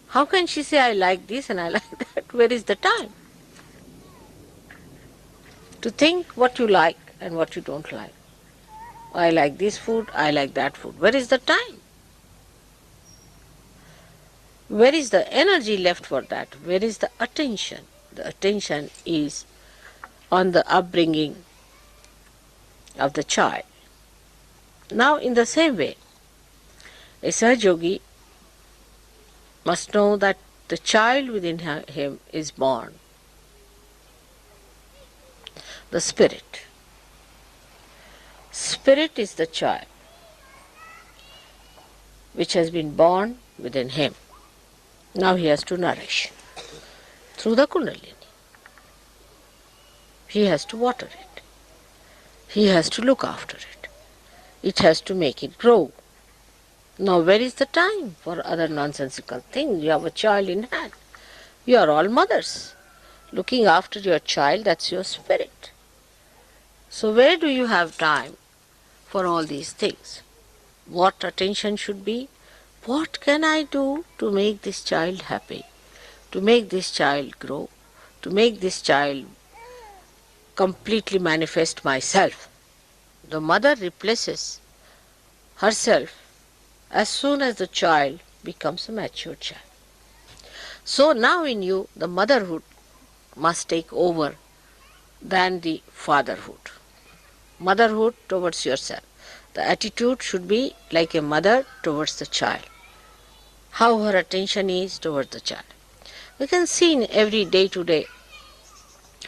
How can she say, I like this and I like that? Where is the time? To think what you like and what you don't like. I like this food, I like that food. Where is the time? Where is the energy left for that? Where is the attention? The attention is on the upbringing of the child. Now, in the same way, a Sahaja Yogi must know that the child within him is born. The spirit. Spirit is the child which has been born within him. Now he has to nourish through the Kundalini. He has to water it. He has to look after it. It has to make it grow. Now where is the time for other nonsensical things? You have a child in hand. You are all mothers. Looking after your child, that's your spirit. So where do you have time for all these things? What attention should be? What can I do to make this child happy? To make this child grow? To make this child completely manifest myself? The mother replaces herself as soon as the child becomes a mature child. So now in you, the motherhood must take over than the fatherhood. Motherhood towards yourself. The attitude should be like a mother towards the child. How her attention is towards the child. We can see in every day-to-day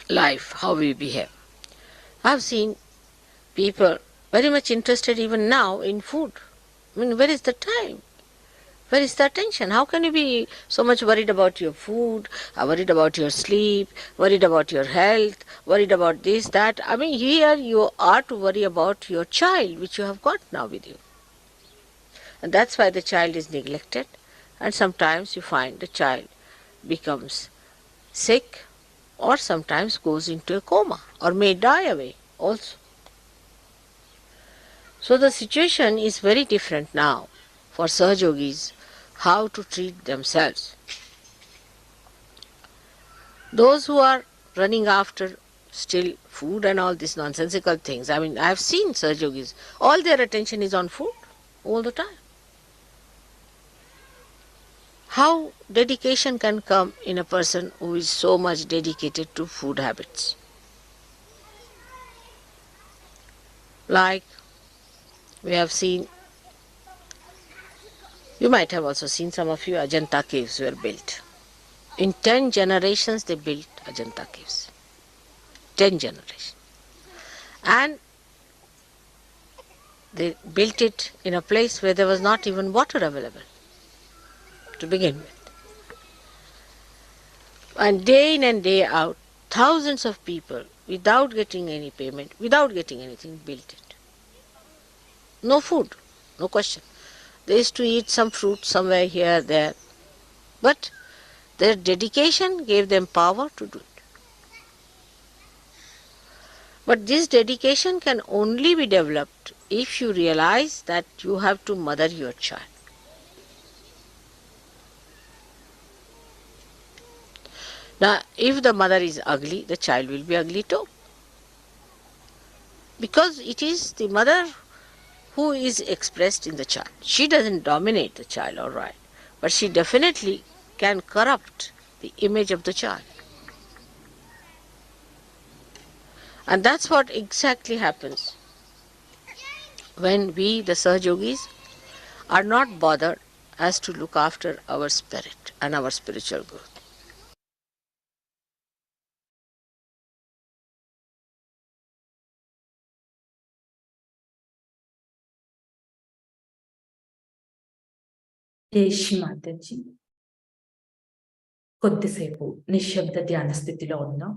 life how we behave. I have seen people very much interested even now in food. I mean, where is the time? Where is the attention? How can you be so much worried about your food, worried about your sleep, worried about your health, worried about this, that? I mean, here you are to worry about your child, which you have got now with you. And that's why the child is neglected. And sometimes you find the child becomes sick or sometimes goes into a coma or may die away also. So the situation is very different now for Sahaja Yogis, how to treat themselves. Those who are running after still food and all these nonsensical things, I mean, I have seen Sahaja Yogis, all their attention is on food all the time. How dedication can come in a person who is so much dedicated to food habits? Like we have seen, you might have also seen, some of you, Ajanta caves were built. In 10 generations they built Ajanta caves. 10 generations. And they built it in a place where there was not even water available to begin with. And day in and day out, thousands of people, without getting any payment, without getting anything, built it. No food, no question. They used to eat some fruit somewhere here, there. But their dedication gave them power to do it. But this dedication can only be developed if you realize that you have to mother your child. Now, if the mother is ugly, the child will be ugly too. Because it is the mother who is expressed in the child. She doesn't dominate the child, all right, but she definitely can corrupt the image of the child. And that's what exactly happens when we, the Sahajogis, are not bothered as to look after our spirit and our spiritual growth. జై మాతాజీ. కొద్దిసేపు నిశ్శబ్ద ధ్యాన స్థితిలో ఉందాం.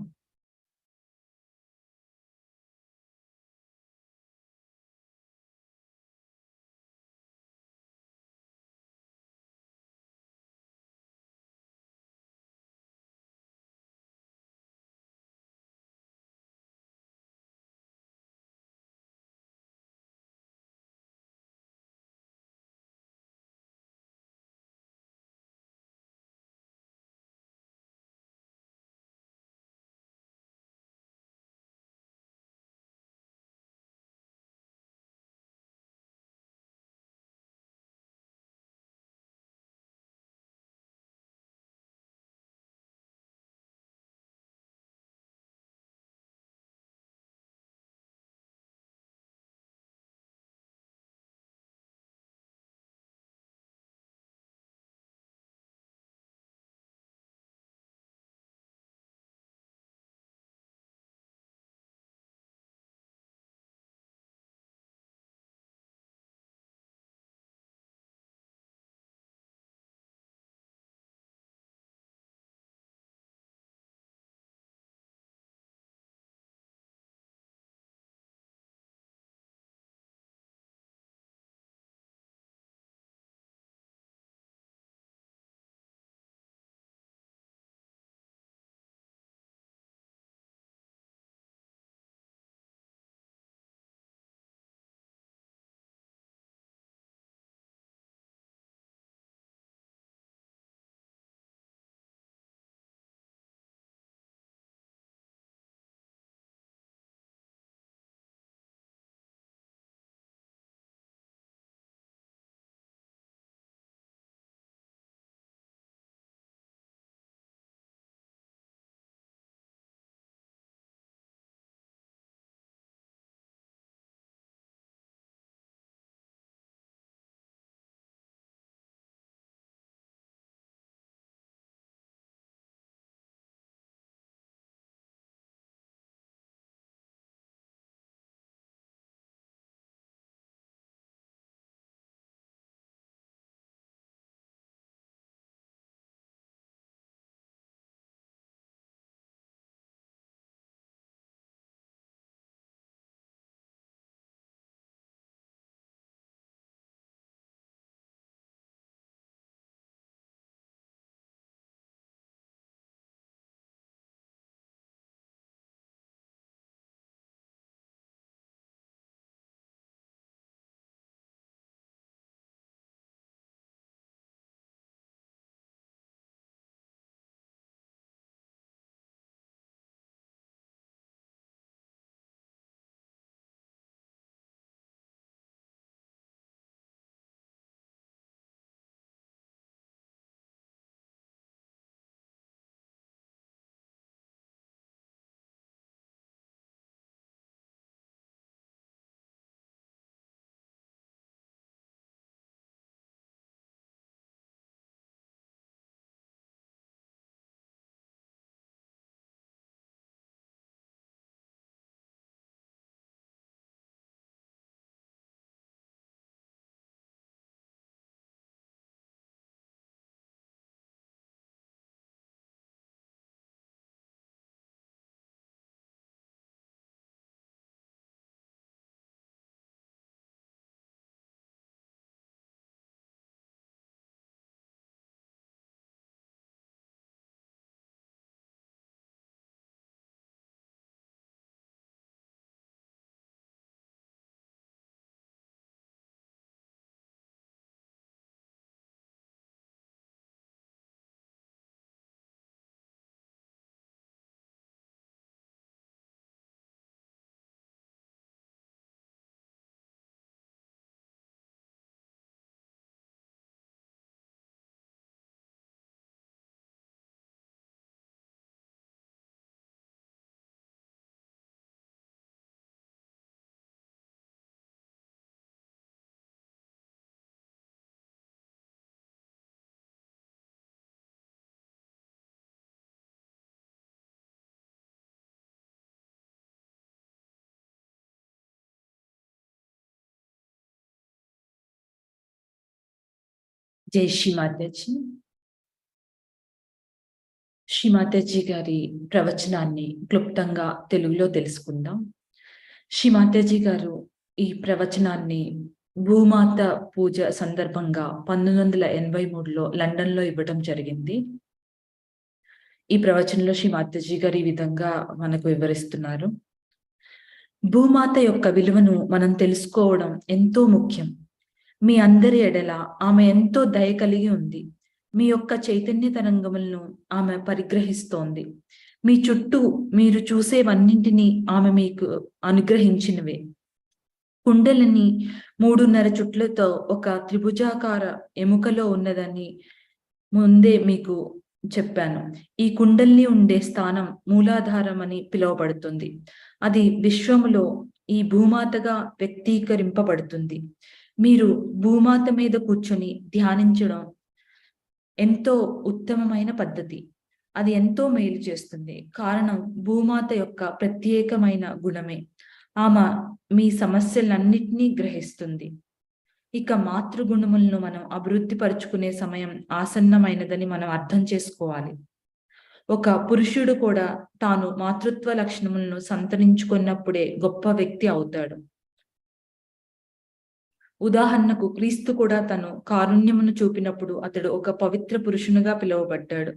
జై శ్రీ మాతాజీ. శ్రీ మాతాజీ గారి ప్రవచనాన్ని క్లుప్తంగా తెలుగులో తెలుసుకుందాం. శ్రీ మాతాజీ గారు ఈ ప్రవచనాన్ని భూమాత పూజ సందర్భంగా 1983లో లండన్లో ఇవ్వడం జరిగింది. ఈ ప్రవచనంలో శ్రీ మాతాజీ గారు ఈ విధంగా మనకు వివరిస్తున్నారు. భూమాత యొక్క విలువను మనం తెలుసుకోవడం ఎంతో ముఖ్యం. మీ అందరి ఎడల ఆమె ఎంతో దయ కలిగి ఉంది. మీ యొక్క చైతన్య తరంగములను ఆమె పరిగ్రహిస్తోంది. మీ చుట్టూ మీరు చూసేవన్నింటినీ ఆమె మీకు అనుగ్రహించినవే. కుండలిని 3.5 చుట్లతో ఒక త్రిభుజాకార ఎముకలో ఉన్నదని ముందే మీకు చెప్పాను. ఈ కుండల్ని ఉండే స్థానం మూలాధారం అని పిలువబడుతుంది. అది విశ్వములో ఈ భూమాతగా వ్యక్తీకరింపబడుతుంది. మీరు భూమాత మీద కూర్చొని ధ్యానించడం ఎంతో ఉత్తమమైన పద్ధతి. అది ఎంతో మేలు చేస్తుంది. కారణం భూమాత యొక్క ప్రత్యేకమైన గుణమే. ఆమె మీ సమస్యలన్నిటినీ గ్రహిస్తుంది. ఇక మాతృగుణములను మనం అభివృద్ధి పరుచుకునే సమయం ఆసన్నమైనదని మనం అర్థం చేసుకోవాలి. ఒక పురుషుడు కూడా తాను మాతృత్వ లక్షణములను సంతరించుకున్నప్పుడే గొప్ప వ్యక్తి అవుతాడు. ఉదాహరణకు క్రీస్తు కూడా తను కారుణ్యమును చూపినప్పుడు అతడు ఒక పవిత్ర పురుషునిగా పిలువబడ్డాడు.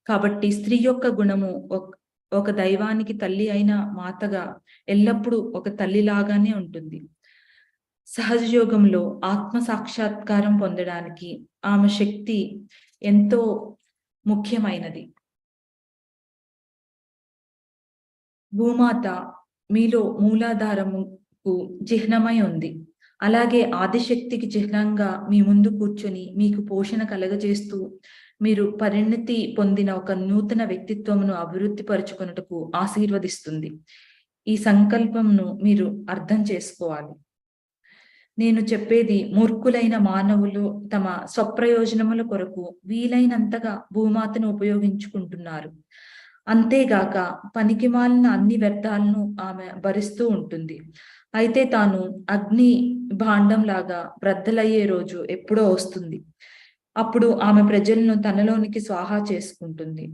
కాబట్టి స్త్రీ యొక్క గుణము ఒక దైవానికి తల్లి అయిన మాతగా ఎల్లప్పుడూ ఒక తల్లిలాగానే ఉంటుంది. సహజ యోగంలో ఆత్మ సాక్షాత్కారం పొందడానికి ఆమె శక్తి ఎంతో ముఖ్యమైనది. భూమాత మీలో మూలాధారముకు చిహ్నమై ఉంది. అలాగే ఆదిశక్తికి చిహ్నంగా మీ ముందు కూర్చొని మీకు పోషణ కలగజేస్తూ మీరు పరిణతి పొందిన ఒక నూతన వ్యక్తిత్వమును అభివృద్ధి పరుచుకొనుటకు ఆశీర్వదిస్తుంది. ఈ సంకల్పంను మీరు అర్థం చేసుకోవాలి. నేను చెప్పేది మూర్ఖులైన మానవులు తమ స్వప్రయోజనముల కొరకు వీలైనంతగా భూమాతను ఉపయోగించుకుంటున్నారు. అంతేగాక పనికిమాలిన అన్ని వ్యర్థాలను ఆమె భరిస్తూ ఉంటుంది. అయితే తాను అగ్ని భాండం లాగా బ్రద్దలయ్యే రోజు ఎప్పుడో వస్తుంది. అప్పుడు ఆమె ప్రజలను తనలోనికి స్వాహా చేసుకుంటుంది.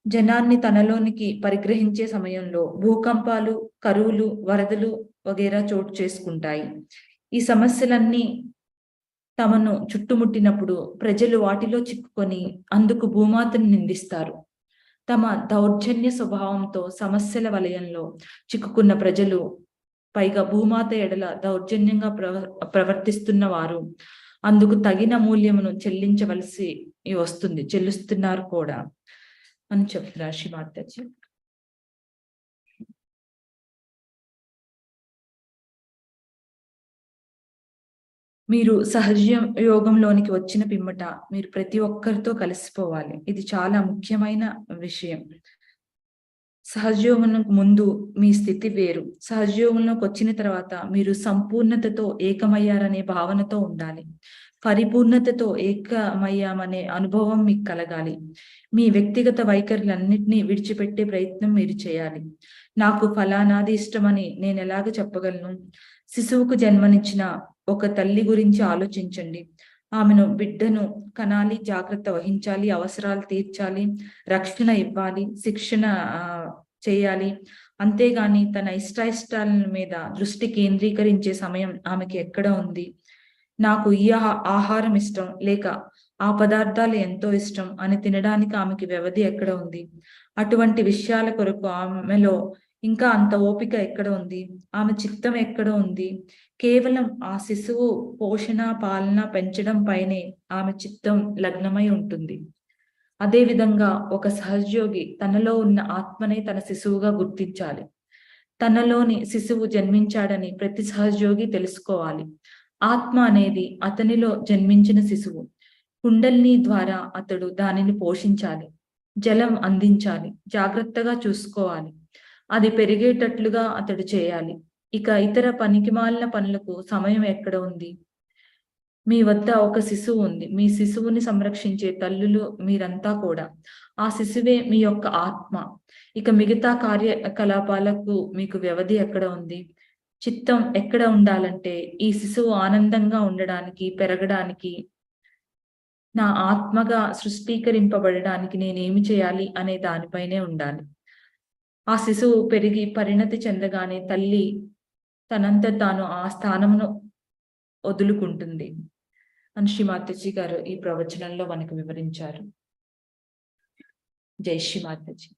జనాన్ని తనలోనికి పరిగ్రహించే సమయంలో భూకంపాలు, కరువులు, వరదలు వగైరా చోటు చేసుకుంటాయి. ఈ సమస్యలన్నీ తమను చుట్టుముట్టినప్పుడు ప్రజలు వాటిలో చిక్కుకొని అందుకు భూమాతను నిందిస్తారు. తమ దౌర్జన్య స్వభావంతో సమస్యల వలయంలో చిక్కుకున్న ప్రజలు, పైగా భూమాత ఎడల దౌర్జన్యంగా ప్రవర్తిస్తున్న వారు అందుకు తగిన మూల్యమును చెల్లించవలసి వస్తుంది, చెల్లిస్తున్నారు కూడా అని చెప్తున్నారు శ్రీ మాతాజీ. మీరు సహజ యోగంలోనికి వచ్చిన పిమ్మట మీరు ప్రతి ఒక్కరితో కలిసిపోవాలి. ఇది చాలా ముఖ్యమైన విషయం. సహజయోగంకు ముందు మీ స్థితి వేరు. సహజయోగంలోకి వచ్చిన తర్వాత మీరు సంపూర్ణతతో ఏకమయ్యారనే భావనతో ఉండాలి. పరిపూర్ణతతో ఏకమయ్యామనే అనుభవం మీకు కలగాలి. మీ వ్యక్తిగత వైఖరులన్నింటినీ విడిచిపెట్టే ప్రయత్నం మీరు చేయాలి. నాకు ఫలానాది ఇష్టమని నేను ఎలాగ చెప్పగలను? శిశువుకు జన్మనిచ్చిన ఒక తల్లి గురించి ఆలోచించండి. ఆమెను బిడ్డను కనాలి, జాగ్రత్త వహించాలి, అవసరాలు తీర్చాలి, రక్షణ ఇవ్వాలి, శిక్షణ చేయాలి. అంతేగాని తన ఇష్టాల మీద దృష్టి కేంద్రీకరించే సమయం ఆమెకి ఎక్కడ ఉంది? నాకు ఈ ఆహారం ఇష్టం, లేక ఆ పదార్థాలు ఎంతో ఇష్టం అని తినడానికి ఆమెకి వ్యవధి ఎక్కడ ఉంది? అటువంటి విషయాల కొరకు ఆమెలో ఇంకా అంత ఓపిక ఎక్కడ ఉంది? ఆమె చిత్తం ఎక్కడ ఉంది? కేవలం ఆ శిశువు పోషణ, పాలన, పెంచడం పైనే ఆమె చిత్తం లగ్నమై ఉంటుంది. అదే విధంగా ఒక సహజయోగి తనలో ఉన్న ఆత్మనే తన శిశువుగా గుర్తించాలి. తనలోని శిశువు జన్మించాడని ప్రతి సహజయోగి తెలుసుకోవాలి. ఆత్మ అనేది అతనిలో జన్మించిన శిశువు. కుండలిని ద్వారా అతడు దానిని పోషించాలి, జలం అందించాలి, జాగ్రత్తగా చూసుకోవాలి. అది పెరిగేటట్లుగా అతడు చేయాలి. ఇక ఇతర పనికిమాలిన పనులకు సమయం ఎక్కడ ఉంది? మీ వద్ద ఒక శిశువు ఉంది. మీ శిశువుని సంరక్షించే తల్లులు మీరంతా కూడా. ఆ శిశువే మీ యొక్క ఆత్మ. ఇక మిగతా కార్యకలాపాలకు మీకు వ్యవధి ఎక్కడ ఉంది? చిత్తం ఎక్కడ ఉండాలంటే ఈ శిశువు ఆనందంగా ఉండడానికి, పెరగడానికి నా ఆత్మగా సృష్టీకరింపబడడానికి నేనేమి చేయాలి అనే దానిపైనే ఉండాలి. ఆ శిశువు పెరిగి పరిణతి చెందగానే తల్లి తనంత తాను ఆ స్థానమును వదులుకుంటుంది అని శ్రీ మాతాజీ గారు ఈ ప్రవచనంలో మనకు వివరించారు. జై శ్రీ మాతాజీ.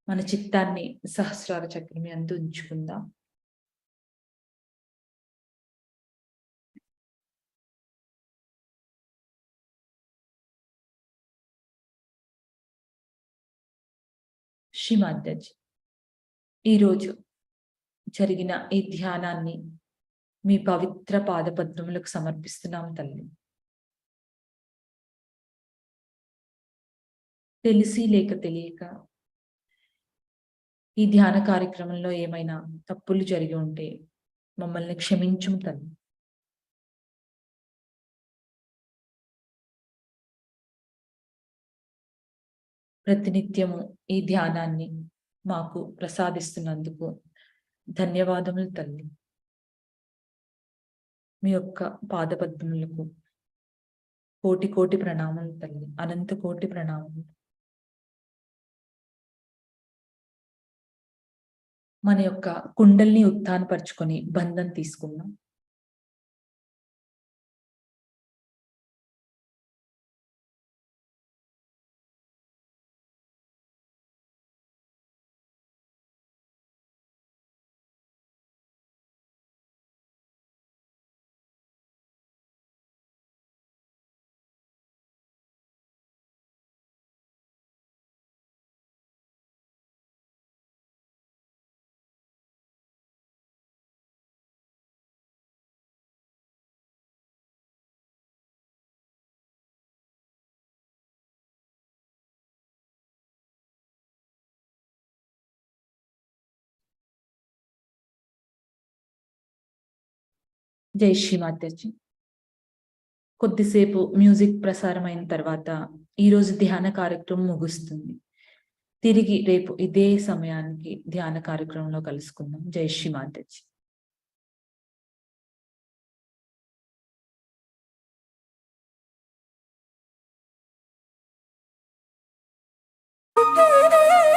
మన చిత్తాన్ని సహస్రార చక్రం యందు ఉంచుకుందాం. శ్రీ మాతాజీ, ఈరోజు జరిగిన ఈ ధ్యానాన్ని మీ పవిత్ర పాదపద్మములకు సమర్పిస్తున్నాం తల్లి. తెలిసి లేక తెలియక ఈ ధ్యాన కార్యక్రమంలో ఏమైనా తప్పులు జరిగి ఉంటే మమ్మల్ని క్షమించుము తల్లి. ప్రతినిత్యము ఈ ధ్యానాన్ని మాకు ప్రసాదిస్తున్నందుకు ధన్యవాదములు తల్లి. మీ యొక్క పాదపద్మములకు కోటి కోటి ప్రణామాలు తల్లి, అనంత కోటి ప్రణామాలు. మన యొక్క కుండల్ని ఉత్థానపరుచుకొని బంధం తీసుకున్నాం. జై శ్రీ మాతాజీ. కొద్దిసేపు మ్యూజిక్ ప్రసారం అయిన తర్వాత ఈరోజు ధ్యాన కార్యక్రమం ముగుస్తుంది. తిరిగి రేపు ఇదే సమయానికి ధ్యాన కార్యక్రమంలో కలుసుకుందాం. జై శ్రీ మాతాజీ. Thank you.